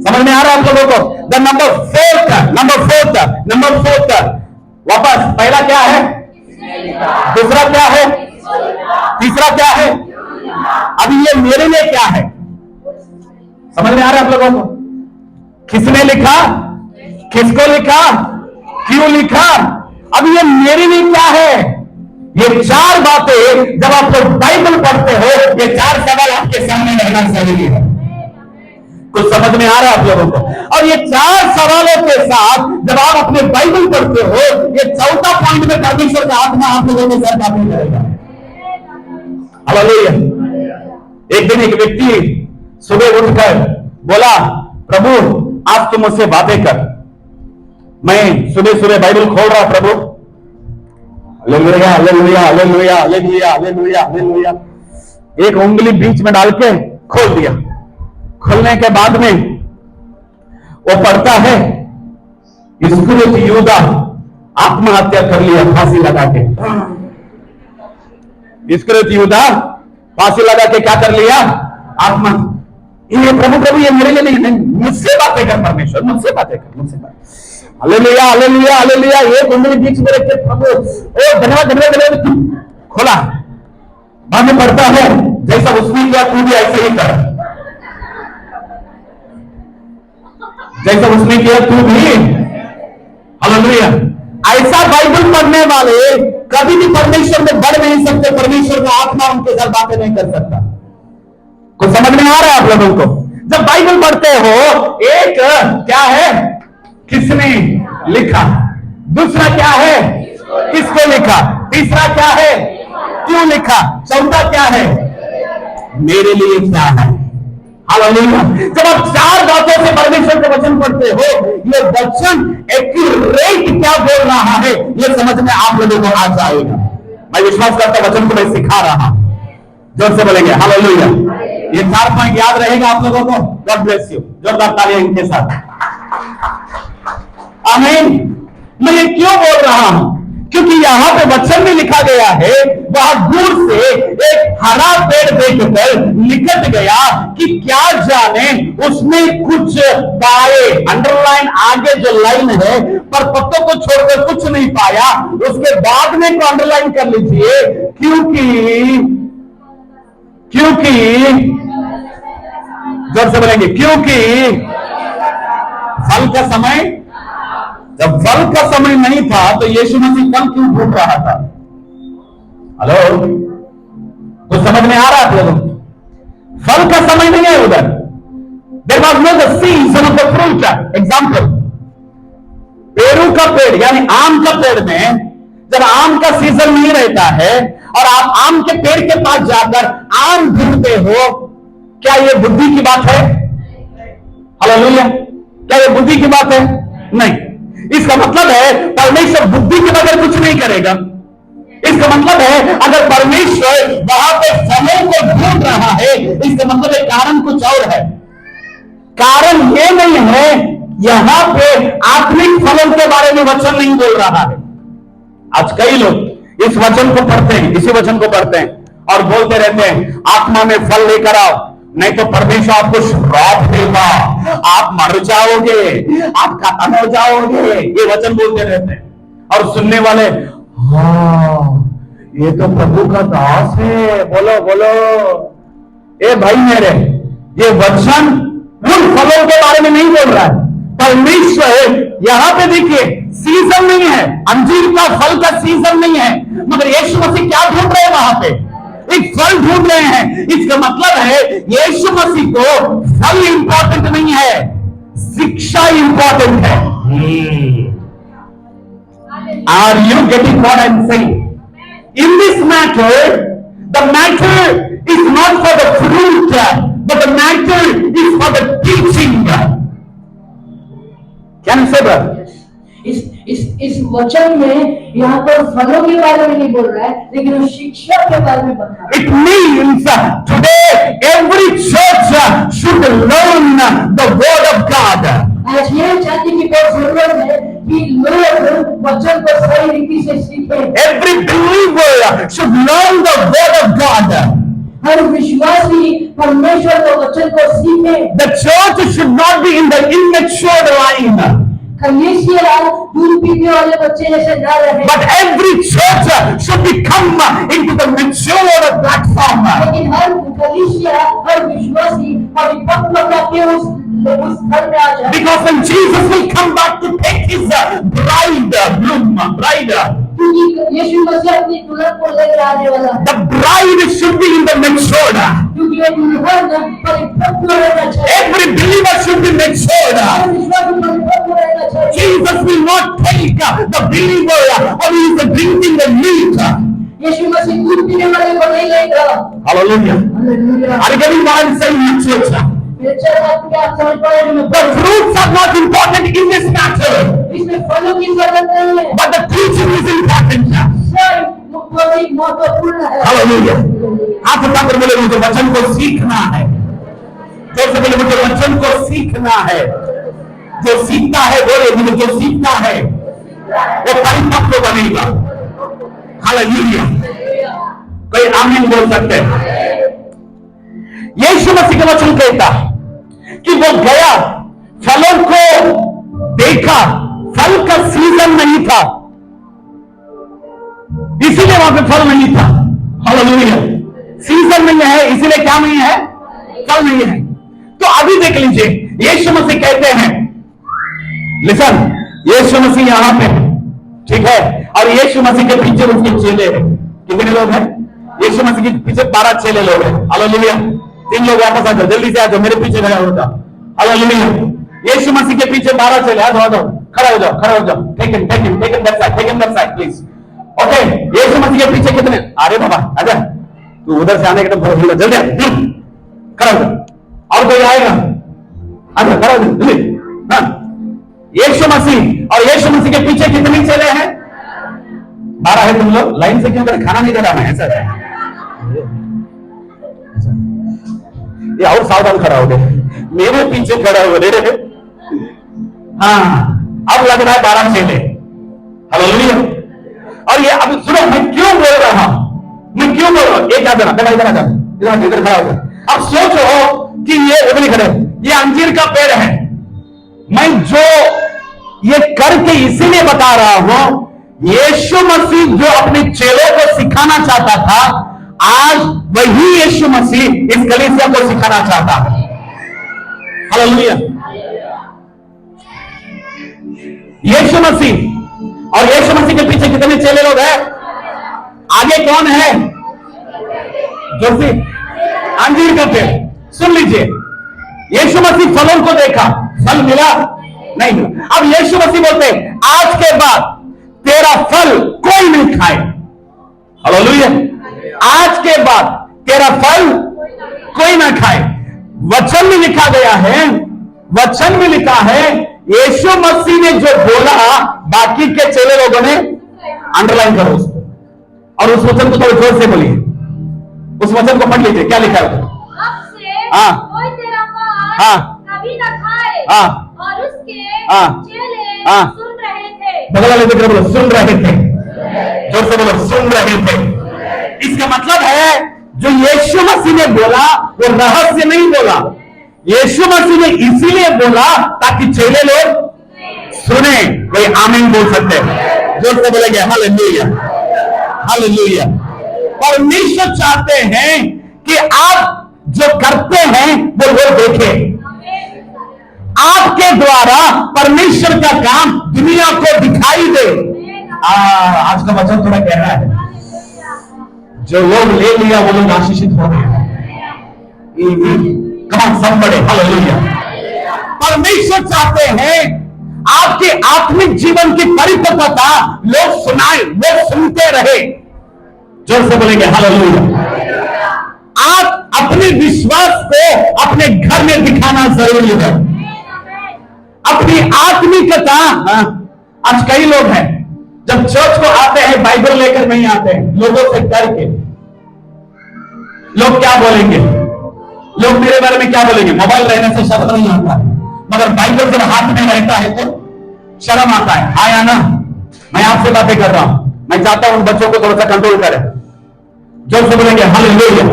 समझ में आ रहा है आप लोगों को? द नंबर फोर्थ वापस, पहला क्या है? दूसरा क्या है? तीसरा क्या है? अभी ये मेरे लिए क्या है? समझ में आ रहा है आप लोगों को? किसने लिखा? किसको लिखा? क्यों लिखा? अब ये मेरे लिए क्या है? ये 4 बातें जब आप लोग बाइबल पढ़ते हो, ये 4 सवाल आपके सामने रहना जरूरी है। कुछ समझ में आ रहा है आप लोगों को? और ये 4 सवालों के साथ जब आप अपने बाइबल पढ़ते हो, ये 4था पॉइंट में परमेश्वर का आत्मा आप लोगों के साथ बातें करेगा। हालेलुया। एक दिन एक व्यक्ति सुबह उठकर बोला, प्रभु आज तुम मुझसे बातें कर। मैं सुबह सुबह बाइबल खोल रहा, प्रभु hallelujah hallelujah hallelujah hallelujah hallelujah hallelujah, एक उंगली बीच में डाल के खोल दिया। खोलने के बाद में वो पढ़ता है, इस्करियोत यहूदा आत्महत्या कर लिया फांसी लगा के। इस्करियोत यहूदा फांसी लगा के क्या कर लिया? आत्महत्या। ये प्रभु प्रभु ये मेरे लिए नहीं, मुझसे बातें कर परमेश्वर, मुझसे बातें कर, मुझसे बातें। Hallelujah hallelujah hallelujah. एक उंगली बीच में रखे प्रभु, ओ धन्यवाद धन्यवाद धन्यवाद, खोला। बाद में पढ़ता है, जैसा उसने किया तू भी ऐसे ही कर, जैसा उसने किया तू भी। हालेलुया। ऐसा बाइबल पढ़ने वाले कभी भी परमेश्वर में बढ़ नहीं सकते। परमेश्वर का आत्मा उनके साथ बातें नहीं कर सकता। कुछ समझ में आ रहा है आप लोगों को? जब बाइबल पढ़ते हो, एक क्या है? किसने लिखा? दूसरा क्या है? किसको लिखा? तीसरा क्या है? क्यों लिखा? चौथा क्या है? मेरे लिए क्या है? हालेलुया। जब आप 4 बातों से परमेश्वर के वचन पढ़ते हो, ये वचन एक्यूरेट क्या बोल रहा है ये समझ में आप लोगों को आ जाएगा। मैं विश्वास करता वचन को मैं सिखा रहा हूं। जोर से बोलेंगे हालेलुया। ये 4 पॉइंट याद रहेगा आप लोगों को। God bless you. जोरदार तालियां इनके साथ। आमीन। मैं ये क्यों बोल रहा हूं? क्योंकि यहां पे वचन में लिखा गया है, वहां दूर से एक हरा पेड़ देखकर निकट गया कि क्या जाने उसमें कुछ पाए। अंडरलाइन आगे जो लाइन है, पर पत्तों को छोड़कर कुछ नहीं पाया। उसके बाद में को अंडरलाइन कर लीजिए, क्योंकि जोर से बोलेंगे, क्योंकि फल का समय, जब फल का समय नहीं था तो यीशु मसीह फल क्यों ढूंढ रहा था? हेलो, कुछ समझ में आ रहा है आप लोगों को? फल का समय नहीं है उधर। There was no the season of the fruit. Example, पेरू का पेड़ यानी आम का पेड़ में जब आम का सीजन नहीं रहता है और आप आम के पेड़ के पास जाकर आम ढूंढते हो, क्या यह बुद्धि की बात है? हालेलुया। क्या यह बुद्धि की बात है? नहीं। इसका मतलब है परमेश्वर बुद्धि के बगैर कुछ नहीं करेगा। इसका मतलब है अगर परमेश्वर वहां पे फलों को ढूंढ रहा है, इसका मतलब है कारण कुछ और है। कारण ये नहीं है यहां पे आत्मिक फलों के बारे में वचन नहीं बोल रहा है। आज कई लोग इस वचन को पढ़ते हैं, इसी वचन को पढ़ते हैं और बोलते रहते हैं आत्मा में फल लेकर आओ, नहीं तो परमेश्वर आपको श्राप देगा, आप मर जाओगे, आप खत्म हो जाओगे, ये वचन बोलते रहते हैं। और सुनने वाले, हाँ ये तो प्रभु का दास है, बोलो बोलो। ए भाई मेरे, ये वचन उन फलों के बारे में नहीं बोल रहा है। परमेश्वर यहां पे देखिए सीजन नहीं है, अंजीर का फल का सीजन नहीं है, मगर यीशु मसीह क्या ढूंढ रहे हैं वहां पे? एक फल ढूंढ रहे हैं। इसका मतलब है यीशु मसीह को फल इंपॉर्टेंट नहीं है, शिक्षा इंपॉर्टेंट है। Are you getting what I am saying? In this matter, the matter is not for the fruit, but the matter is for the teaching. Can you say brother? इस वचन में यहाँ पर फलों के बारे में नहीं बोल रहा है, लेकिन वो शिक्षा के बारे में बता रहा है। It means today every church should learn the word of God. आज ये जानने की बहुत जरूरत है कि लोग वचन को सही रीति से सीखें। Every believer should learn the word of God. हर विश्वासी परमेश्वर के वचन को सीखे। The church should not be in the immature line. कलीसिया दूध पीने वाले बच्चे जैसे न रहे। But every church should become into the mature platform. लेकिन हर कलीसिया, हर विश्वासी परिपक्वता के उस स्तर में आ जाए। Because when Jesus will come back to take his bride, क्योंकि यीशु मसीह अपनी दुल्हन को लेकर आने वाला है। the bride should be in the mature. क्योंकि ये दुल्हन परिपक्व रहना चाहिए। Every believer should be mature. हर विश्वासी परिपक्व रहना चाहिए। Jesus will not take the believer or he is drinking the milk. यीशु मसीह दूध पीने वाले को नहीं लेगा। Hallelujah. Hallelujah. Are you getting what I'm saying in church? आप समझ पा रहे हैं? The fruits are not important in this matter, इसमें फलों की जरूरत नहीं है। but the teaching is important. बहुत महत्वपूर्ण है। Hallelujah. हाथ उठाकर बोले मुझे वचन को सीखना है। जोर से बोले मुझे वचन को सीखना है। जो सीखता है बोले मुझे जो सीखता है वो परिपक्व बनेगा। हालेलुया। कोई आमीन बोल सकते हैं? यीशु मसीह का वचन कहता कि वो गया, फलों को देखा, फल का सीजन नहीं था, इसीलिए वहां पे फल नहीं था। हालेलुया। सीजन नहीं है इसीलिए क्या नहीं है? फल नहीं है। तो अभी देख लीजिए यीशु मसीह कहते हैं, लिसन, यीशु मसीह यहां पे ठीक है और यीशु मसीह के पीछे उसके चेले हैं। कितने लोग हैं? यीशु मसीह के पीछे 12 चेले लोग हैं। हालेलुया। 3 लोग वापस आ जाओ, जल्दी से आ जाओ, मेरे पीछे खड़ा होता। हालेलुया। यीशु मसीह के पीछे 12 चेले, आ जाओ, खड़ा हो जाओ, खड़ा हो जाओ। Take him that side please. Okay, Yeshu Masih के पीछे कितने? अरे बाबा आजा, तू उधर से आने के तो जल्दी खड़ा हो जाओ। और कोई आएगा? आजा, खड़ा हो जाओ जल्दी। हाँ, यीशु मसीह और यीशु मसीह के पीछे कितने चेले हैं? 12 है। तुम लोग लाइन से क्यों कर? खाना नहीं दे रहा मैं, ऐसा है। ये और सावधान खड़ा हो गए, मेरे पीछे खड़ा हो गए। हाँ, अब लग रहा है 12 चेले। हालेलुया। और ये अब सुनो, मैं क्यों बोल रहा हूं, मैं क्यों बोल रहा हूं? एक इधर इधर खड़ा हो गया। अब सोचो कि ये उधर खड़े, ये अंजीर का पेड़ है। मैं जो ये करके इसीलिए बता रहा हूं, यीशु मसीह जो अपने चेलों को सिखाना चाहता था, आज वही यीशु मसीह इस कलीसिया को सिखाना चाहता है। हालेलुया। यीशु मसीह और यीशु मसीह के पीछे कितने चेले लोग हैं? आगे कौन है? जोर से, अंजीर का पेड़। सुन लीजिए, यीशु मसीह फलों को देखा, फल मिला नहीं मिला। अब यीशु मसीह बोलते हैं आज के बाद तेरा फल कोई नहीं खाए। हालेलुया। आज के बाद तेरा फल कोई ना खाए। वचन में लिखा गया है, वचन में लिखा है, यीशु मसीह ने जो बोला बाकी के चेले लोगों ने अंडरलाइन करो उसको। और उस वचन को थोड़े जोर से बोलिए, उस वचन को पढ़ लीजिए, क्या लिखा है? अब से हाँ। कोई तेरा मांस हाँ। कभी न खाए। हाँ। और उसके हाँ। चेले हाँ। सुन रहे थे। बगल वाले देख रहे, बोलो सुन रहे थे, जोर से बोलो सुन रहे थे। इसका मतलब है जो यीशु मसीह ने बोला वो रहस्य नहीं बोला, यीशु मसीह ने इसीलिए बोला ताकि चेले लोग सुने। कोई आमीन बोल सकते हैं? जोर से बोलेंगे हालेलुया, हालेलुया। परमेश्वर चाहते हैं कि आप जो करते हैं वो लोग देखें, आपके द्वारा परमेश्वर का काम दुनिया को दिखाई दे। आज का वचन थोड़ा गहरा है। जो लोग ले लिया वो लोग आशीषित हो गए। कमान सब बड़े हालेलुया। परमेश्वर चाहते हैं आपके आत्मिक जीवन की परिपक्वता लोग सुनाए, लोग सुनते रहे। जोर से बोलेंगे हालेलुया। आप अपने विश्वास को अपने घर में दिखाना जरूरी है, अपनी आत्मिकता। आज कई लोग हैं जब चर्च को आते हैं बाइबल लेकर नहीं आते हैं, लोगों से डर के। लोग क्या बोलेंगे, लोग मेरे बारे में क्या बोलेंगे? मोबाइल रहने से शर्म नहीं आता है, मगर बाइबल जब हाथ में रहता है तो शर्म आता है। आया ना, मैं आपसे बातें कर रहा हूं, मैं चाहता हूं उन बच्चों को थोड़ा सा कंट्रोल करें। जोर से बोलेंगे हालेलुया,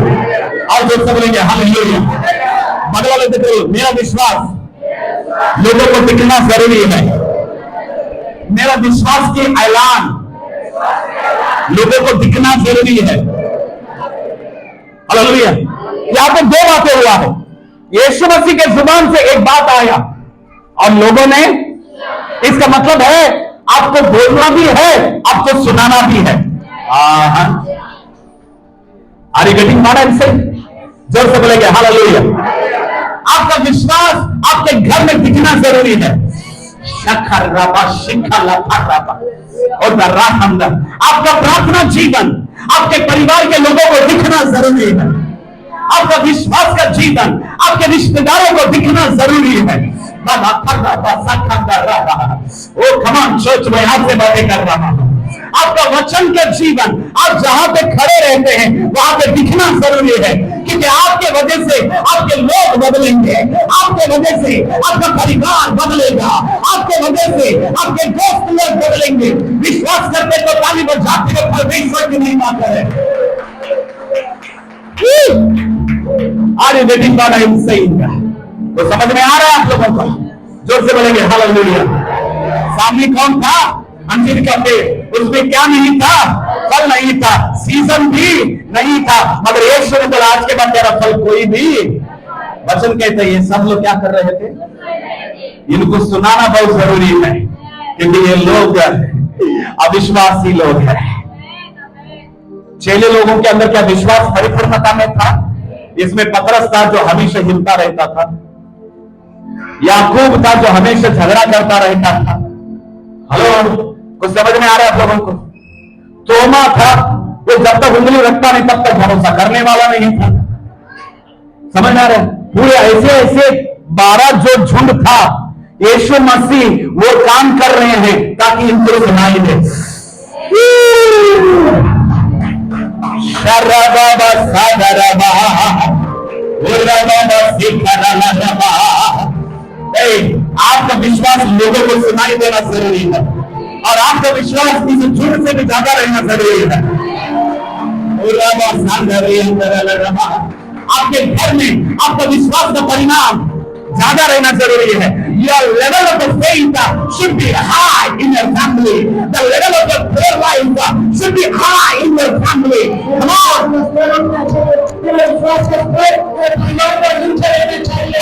और जोर से बोलेंगे हालेलुया। बगल वाले देखो, मेरा विश्वास लोगों को दिखना जरूरी है, मेरा विश्वास की ऐलान लोगों को दिखना जरूरी है। हालेलुया। यहां पे दो बातें हुआ है, यीशु मसीह के जुबान से एक बात आया और लोगों ने, इसका मतलब है आपको बोलना भी है, आपको सुनाना भी है। Are you getting what I am saying? जोर से बोलेंगे हालेलुया। आपका विश्वास आपके घर में दिखना जरूरी है। आपका प्रार्थना जीवन आपके परिवार के लोगों को दिखना जरूरी है, आपका विश्वास का जीवन आपके रिश्तेदारों को दिखना जरूरी है। ओ कमान चर्च में आपसे बातें कर रहा हूं। आपका वचन का जीवन आप जहां पे खड़े रहते हैं वहां पे दिखना जरूरी है, क्योंकि आपके वजह से आपके लोग बदलेंगे, आपके वजह से आपका परिवार बदलेगा, आपके वजह से आपके दोस्त लोग बदलेंगे। विश्वास करते तो ताली बजाते हुए परमेश्वर की महिमा करें। Are you getting what I am saying? तो समझ में आ रहा है आप लोगों को? जोर से बोलेंगे हालेलुया। सामने कौन था? अंजीर का पेड़, उसमें क्या नहीं था? फल नहीं था, सीजन भी नहीं था, मगर यीशु ने बोला आज के बाद तेरा फल कोई भी। वचन कहते हैं ये सब लोग क्या कर रहे थे? इनको सुनाना बहुत जरूरी है, क्योंकि ये लोग अविश्वासी लोग हैं। चेले लोगों के अंदर क्या विश्वास परिपूर्णता में था? इसमें पतरस था जो हमेशा हिलता रहता था, याकूब था जो हमेशा झगड़ा करता रहता था। हेलो, कुछ समझ में आ रहा है आप लोगों को? तोमा था वो जब तक उंगली रखता नहीं तब तक भरोसा करने वाला नहीं था। समझ में आ रहा है? पूरे ऐसे ऐसे 12 जो झुंड था, यीशु मसीह वो काम कर रहे हैं ताकि इनको सुनाई दे। आपका विश्वास लोगों को सुनाई देना जरूरी है, और आपका विश्वास किसी झूठ से भी ज्यादा रहना जरूरी है। आपके घर में आपका विश्वास का परिणाम ज्यादा रहना जरूरी है। Your level of faith should be high in your family. The level of your prayer life should be high in your family. Come on.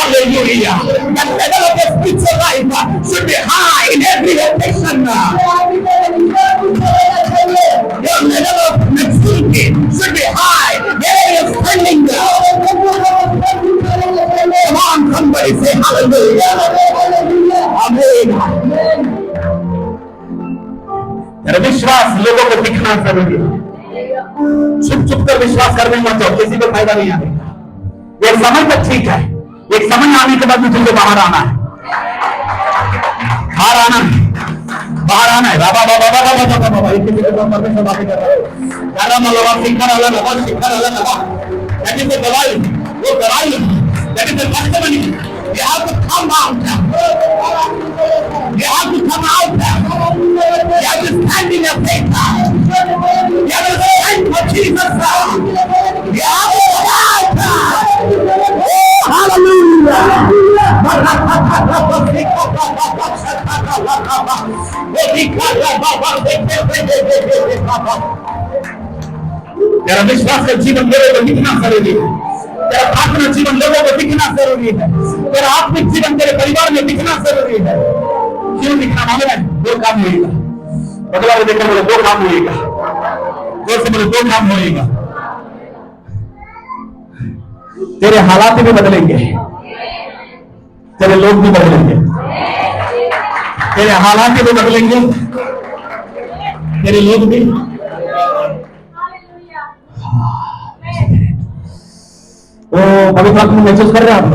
Hallelujah. The level of your spiritual life should be high in every occasion. Your level of maturity should be high where you're spending. Come on, somebody say hallelujah. Amen. तेरा विश्वास लोगों को दिखना जरूरी है। छुप छुप कर विश्वास करने मत जाओ, किसी को फायदा नहीं आएगा। एक समय तक ठीक है, एक समय आने के बाद भी तुझे बाहर आना है, बाहर आना है। बाहर आना है। बाबा बाबा बाबा बाबा बाबा बाबा एक परमेश्वर बातें कर रहा है। यारा मलवा सिंखर वाला लगा सिंखर वाला लगा दैट इज द दवाई, वो दवाई that is the testimony. You have to come out. You have to come out. You have to stand in your faith. You have to stand for Jesus. You have to stand. Oh, hallelujah. तेरा विश्वास का जीवन लोगों को दिखना जरूरी है। तेरा प्रार्थना जीवन लोगों को दिखना जरूरी है। तेरा आत्मिक जीवन तेरे परिवार में दिखना जरूरी है। क्यों दिखना मालूम है? दो काम होएगा। बदला को देखकर बोले दो काम होएगा। जोर से बोले दो काम होएगा। तेरे हालात भी बदलेंगे, तेरे लोग भी बदलेंगे। तेरे हालात भी बदलेंगे, तेरे लोग भी। ओ पवित्र आत्मा महसूस कर रहे हैं आप?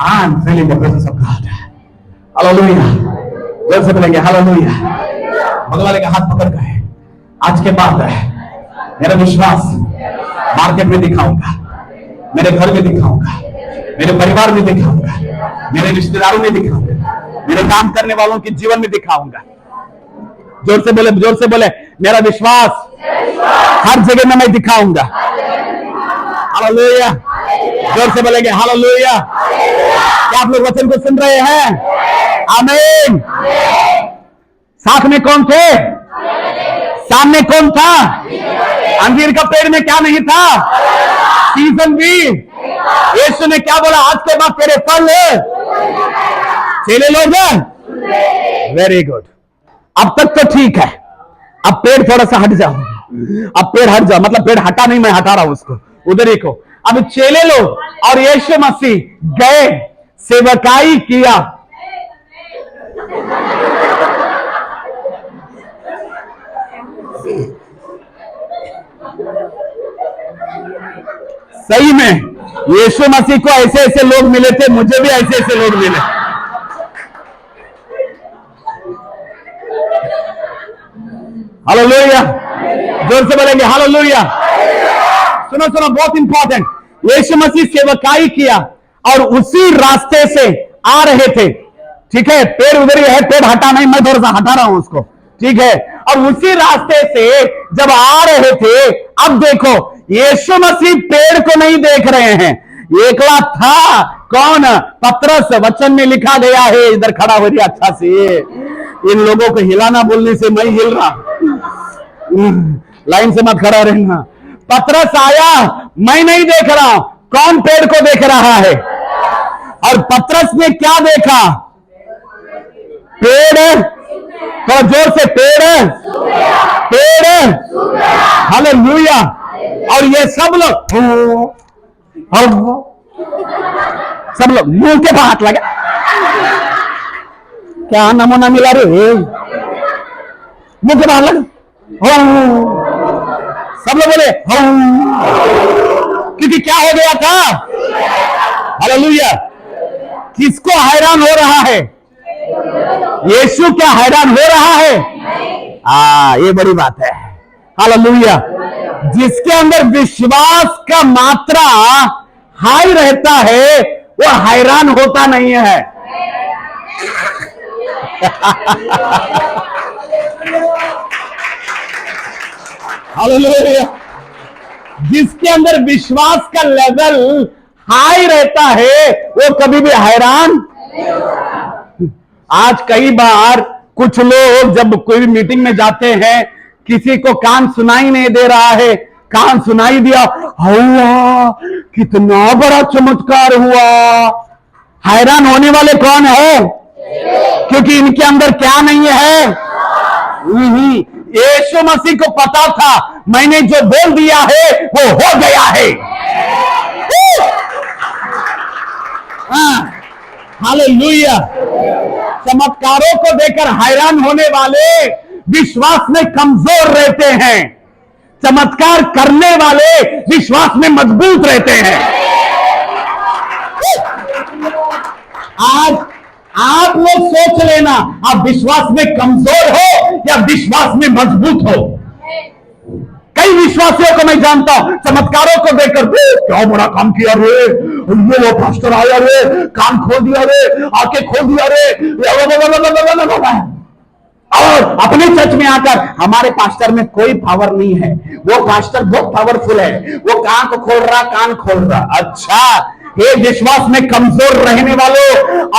I am feeling the presence of God. Hallelujah. जोर से बोलेंगे हालेलुया। बगल वाले का हाथ पकड़ कर आज के बाद मेरा विश्वास मार्केट में दिखाऊंगा, मेरे घर में दिखाऊंगा, मेरे परिवार में दिखाऊंगा, मेरे रिश्तेदारों में दिखाऊंगा, मेरे काम करने वालों के जीवन में दिखाऊंगा। जोर से बोले, जोर से बोले, मेरा विश्वास हर जगह में मैं दिखाऊंगा। हालेलुया। जोर से बोलेंगे हालेलुया। क्या आप लोग वचन को सुन रहे हैं? आमीन। साथ में कौन थे? सामने कौन था? अंजीर का पेड़ में क्या नहीं था? सीजन भी। यीशु ने क्या बोला? आज के बाद तेरे फल चेले लोग। Very good. अब तक तो ठीक है, अब पेड़ थोड़ा सा हट जाओ। अब पेड़ हट जाओ, मतलब पेड़ हटा नहीं, मैं हटा रहा हूं उसको, उधर ही को। अब चेले लोग और यीशु मसीह गए, सेवकाई किया। सही में यीशु मसीह को ऐसे ऐसे लोग मिले थे, मुझे भी ऐसे ऐसे लोग मिले। हालेलुया। जोर से बोलेंगे हालेलुया। सुनो सुनो, बहुत इंपॉर्टेंट। यीशु मसीह सेवकाई किया और उसी रास्ते से आ रहे थे। ठीक है, पेड़ उधर ही है, पेड़ हटा नहीं, मैं थोड़ा सा हटा रहा हूं उसको। ठीक है, और उसी रास्ते से जब आ रहे थे, अब देखो यीशु मसीह पेड़ को नहीं देख रहे हैं, एकला था। कौन? पतरस। वचन में लिखा गया है, इधर खड़ा हो रही अच्छा से, इन लोगों को हिलाना बोलने से मैं हिल रहा। लाइन से मत खड़ा रहना। पतरस आया, मैं नहीं देख रहा हूं, कौन पेड़ को देख रहा है? और पतरस ने क्या देखा? पेड़। थोड़ा जोर से, पेड़ पेड़। हालेलुया। और ये सब लोग सब लोग मुंह के हाथ लगे। क्या नमूना मिला रे? मुंह के बाहर लगे। सब लोग बोले क्योंकि क्या हो गया था? हालेलुया। किसको हैरान हो रहा है? यीशु क्या हैरान हो रहा है? ये बड़ी बात है। हालेलुया। जिसके अंदर विश्वास का मात्रा हाई रहता है, वो हैरान होता नहीं है। हालेलुया। जिसके अंदर विश्वास का लेवल हाई रहता है, वो कभी भी हैरान। आज कई बार कुछ लोग जब कोई मीटिंग में जाते हैं, किसी को कान सुनाई नहीं दे रहा है, कान सुनाई दिया, हुआ कितना बड़ा चमत्कार हुआ। हैरान होने वाले कौन है? क्योंकि इनके अंदर क्या नहीं है? यीशु मसीह को पता था, मैंने जो बोल दिया है वो हो गया है। हालेलुया। चमत्कारों को देखकर हैरान होने वाले विश्वास में कमजोर रहते हैं, चमत्कार करने वाले विश्वास में मजबूत रहते हैं। आज आप लोग सोच लेना, आप विश्वास में कमजोर हो या विश्वास में मजबूत हो। कई विश्वासियों को मैं जानता हूं, चमत्कारों को देखकर क्या बड़ा काम किया रे, वो पास्टर आया रे, कान खोल दिया रे, आंखें खोल दिया रे, और अपने चर्च में आकर हमारे पास्टर में कोई पावर नहीं है, वो पास्टर बहुत पावरफुल है, वो कान को खोल रहा, कान खोल रहा। अच्छा, ये विश्वास में कमजोर रहने वालों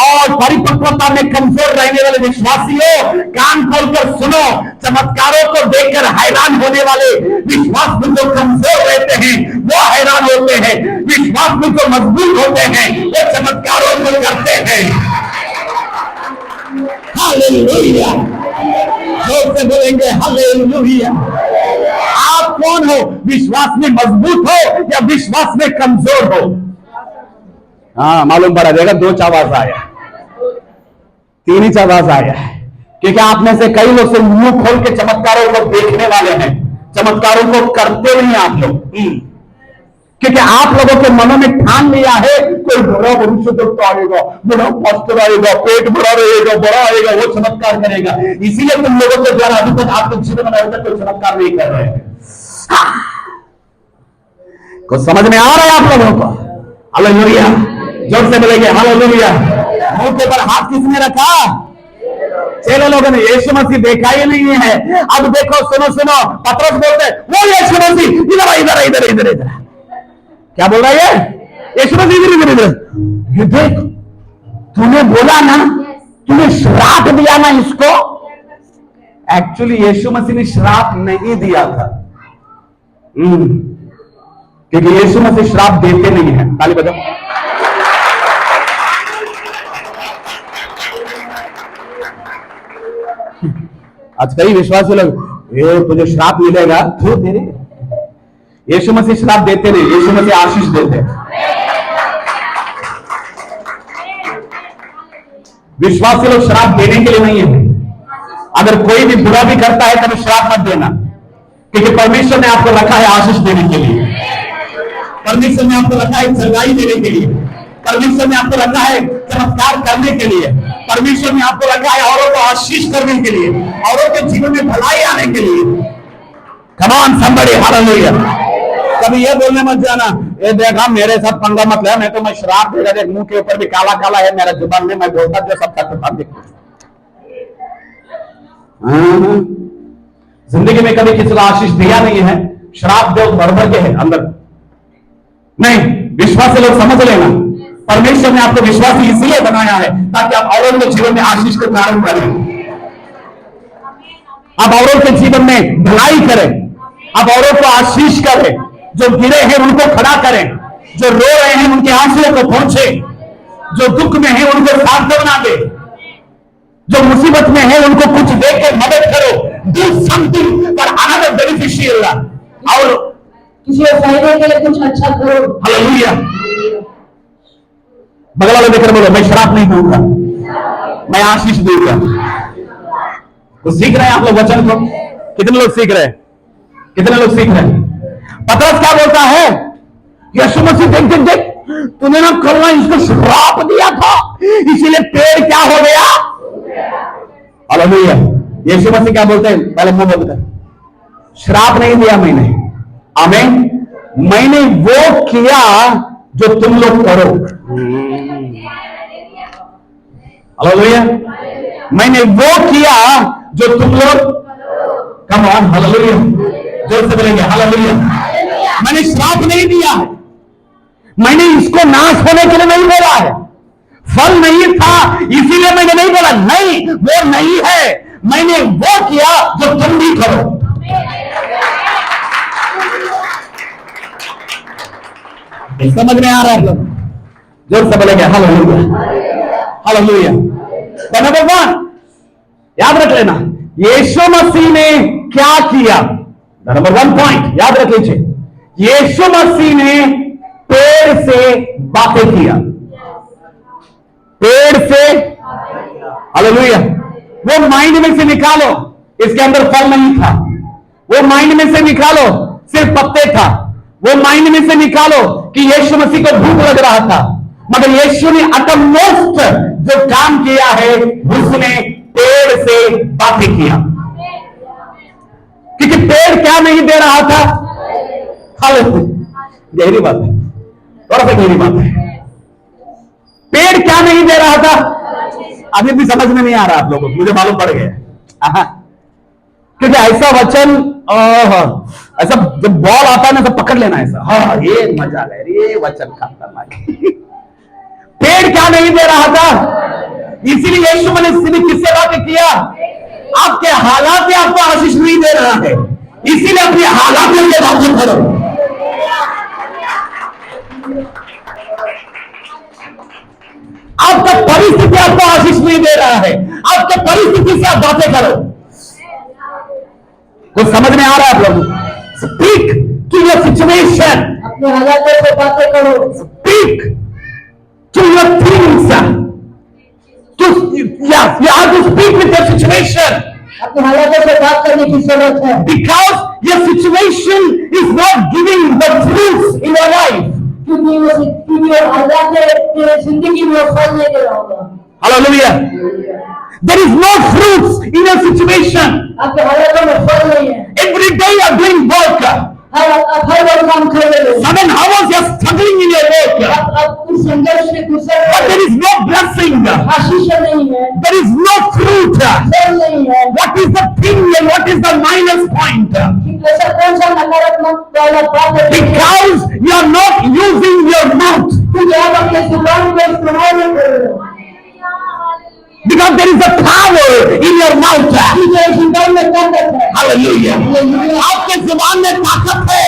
और परिपक्वता में कमजोर रहने वाले विश्वासियों, कान खोलकर सुनो। चमत्कारों को देखकर हैरान होने वाले विश्वास में जो कमजोर रहते हैं वो हैरान होते हैं, विश्वास में जो मजबूत होते हैं वो चमत्कारों को करते हैं। हालेलुया, जोर से बोलेंगे हालेलुया। आप कौन हो, विश्वास में मजबूत हो या विश्वास में कमजोर हो? हाँ, मालूम पड़ा देगा, दो आवाज आया, तीन ही आवाज आया, क्योंकि आप में से कई लोग से मुंह खोल के चमत्कारों को देखने वाले हैं, चमत्कारों को करते नहीं आप लोग, क्योंकि आप लोगों के मनों में ठान लिया है कोई बड़ा भविष्य तो आएगा, बड़ा पास्टर आएगा, पेट बड़ा रहेगा, बड़ा आएगा, वो चमत्कार करेगा। इसीलिए तुम लोगों के द्वारा अभी तक आपके जीवन में अभी तक कोई चमत्कार नहीं कर रहे हैं। कुछ समझ में आ रहा है आप लोगों को? हालेलुया, जोर से बोलेंगे हालेलुया। मुंह के ऊपर हाथ किसने रखा? चेले लोगों ने। यीशु मसीह देखा ही नहीं है। अब देखो, सुनो सुनो, पतरस बोलते वो यीशु मसीह इधर इधर इधर इधर इधर, क्या बोल रहा है? यीशु मसीह इधर इधर इधर। ये देख, तूने बोला ना, तूने श्राप दिया ना इसको। एक्चुअली यीशु मसीह ने श्राप नहीं दिया था, क्योंकि यीशु मसीह श्राप देते नहीं है। ताली बजाओ। आज कई विश्वासी लोग ये तुझे श्राप मिलेगा, क्यों तेरे? यीशु मसीह श्राप देते नहीं, यीशु मसीह आशीष देते हैं। विश्वासी लोग श्राप देने के लिए नहीं है। अगर कोई भी बुरा भी करता है तो श्राप मत देना, क्योंकि परमेश्वर ने आपको रखा है आशीष देने के लिए, परमेश्वर ने आपको रखा है सगाई देने के लिए, परमेश्वर ने आपको रखा है चमत्कार करने के लिए, परमेश्वर ने आपको रखा है औरों को आशीष करने के लिए, औरों के जीवन में भलाई आने के लिए। Come on somebody, hallelujah. कभी ये बोलने मत जाना, ये देखा मेरे साथ पंगा मत ले, मैं तो मैं श्राप देगा, देख मुंह के ऊपर भी काला काला है मेरा जुबान में, मैं बोलता जो सब करता देखो। जिंदगी में कभी किसी को आशीष दिया नहीं है, श्राप दो भर के है अंदर नहीं। विश्वासी लोग समझ लेना, परमेश्वर ने आपको विश्वासी इसलिए बनाया है ताकि आप औरों के जीवन में आशीष का कारण करें, आप औरों के जीवन में भलाई करें, आप औरों को आशीष करें, जो गिरे हैं उनको खड़ा करें, जो रो रहे हैं उनके आंसुओं को पहुंचे, जो दुख में है उनको सांत्वना दे, जो मुसीबत में है उनको कुछ देकर मदद करो। Do something for another beneficial, और किसी के फायदे के लिए कुछ अच्छा करो। हालेलुया। बगल वाले देखकर बोलो, मैं श्राप नहीं दूंगा, मैं आशीष दूंगा। तो सीख रहे हैं आप लोग वचन को? कितने लोग सीख रहे हैं? कितने लोग सीख रहे हैं? पतरस क्या बोलता है? यीशु मसीह देख देख देख, तूने ना कल ना इसको श्राप दिया था, इसीलिए पेड़ क्या हो गया? हालेलुया। यीशु मसीह क्या बोलते हैं? पहले मुंह बंद कर, श्राप नहीं दिया मैंने, आमीन। मैंने वो किया जो तुम लोग करो। हालेलुया। मैंने वो किया जो तुम लोग, कम ऑन, हालेलुया, जोर से बोलेंगे हालेलुया। मैंने श्राप नहीं दिया है, मैंने इसको नाश होने के लिए नहीं बोला है, फल नहीं था इसीलिए मैंने नहीं बोला, नहीं वो नहीं है, मैंने वो किया जो तुम भी करो। समझ में आ रहा है? जोर से बोलेंगे हालेलुया, हालेलुया। नंबर 1 याद रख लेना, यीशु मसीह ने क्या किया? नंबर 1 पॉइंट याद रख लीजिए, यीशु मसीह ने पेड़ से बातें किया, पेड़ से, हालेलुया। वो माइंड में से निकालो, इसके अंदर फल नहीं था, वो माइंड में से निकालो सिर्फ पत्ते था, वो माइंड में से निकालो कि यीशु मसीह को भूख लग रहा था, मगर यीशु ने अटमोस्ट जो काम किया है उसने पेड़ से बातें किया, क्योंकि पेड़ क्या नहीं दे रहा था। गहरी बात है, थोड़ा सा गहरी बात है। पेड़ क्या नहीं दे रहा था, अभी भी समझ में नहीं आ रहा आप लोगों को, मुझे मालूम पड़ गया। क्योंकि ऐसा वचन ऐसा जब बॉल आता है ना, सब पकड़ लेना ऐसा, हाँ ये मजा है, ये वचन खतरनाक। पेड़ क्या नहीं दे रहा था, इसीलिए यीशु मसीह ने किससे बातें किया, आपके हालात में आपको आशीष नहीं दे रहा है, इसीलिए अपने हालात में बातें करो। आपका परिस्थिति आपको आशीष नहीं दे रहा है, आपके परिस्थिति से आप बातें करो। कुछ समझ में आ रहा है आप लोग? स्पीक टू योर सिचुएशन, अपने हालातों से बातें करो। Speak to your things, you have to speak with your situation, अपने हालातों से बात करने की जरूरत है, because your situation is not giving the fruits in your life. क्योंकि वो हालात तेरे जिंदगी में फल नहीं दे रहा होगा। Hallelujah. There is no fruits in your situation. आपके हालातों में फल नहीं है। Every day you are doing work. आप हर वक्त काम कर रहे हो। 7 hours you are struggling in your work. आप कुछ संघर्ष से गुजर रहे But हो। there is no blessing. आशीष नहीं है, There is no fruit. फल नहीं है। What is the thing and what is the minus point? ऐसा कौन सा नकारात्मक वाला बात है? Because you are not using your mouth. क्योंकि आप अपने जुबान का इस्तेमाल नहीं कर रहे हो। Because there is a power in your mouth. क्योंकि जुबान में ताकत है। Hallelujah. आपके जुबान में ताकत है,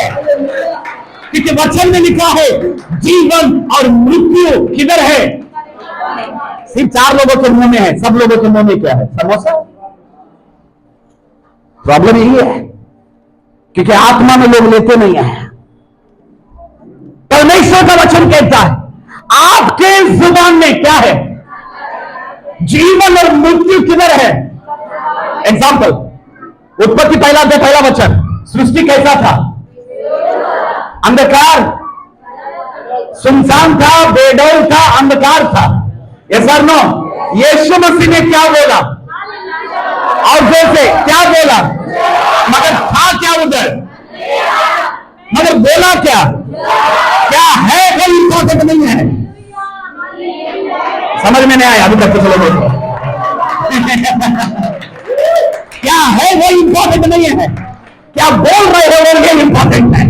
क्योंकि वचन में लिखा है जीवन और मृत्यु किधर है, सिर्फ 4 लोगों के मुंह में है। सब लोगों के मुंह में क्या है, समोसा। प्रॉब्लम यही है, क्योंकि आत्मा में लोग लेते नहीं है। परमेश्वर का वचन कहता है आपके जुबान में क्या है, जीवन और मृत्यु किधर है। एग्जाम्पल, उत्पत्ति पहला अध्याय पहला वचन, सृष्टि कैसा था, अंधकार, सुनसान था, बेडौल था, अंधकार था। यस और नो? यीशु मसीह ने क्या बोला, और जैसे क्या बोला, मगर था क्या उधर, मगर बोला क्या, क्या है कोई इंपॉर्टेंट नहीं है। समझ में नहीं आया अभी तक कुछ लोगों को। क्या है वो इंपॉर्टेंट नहीं है, क्या बोल रहे हो वो ये इंपॉर्टेंट है।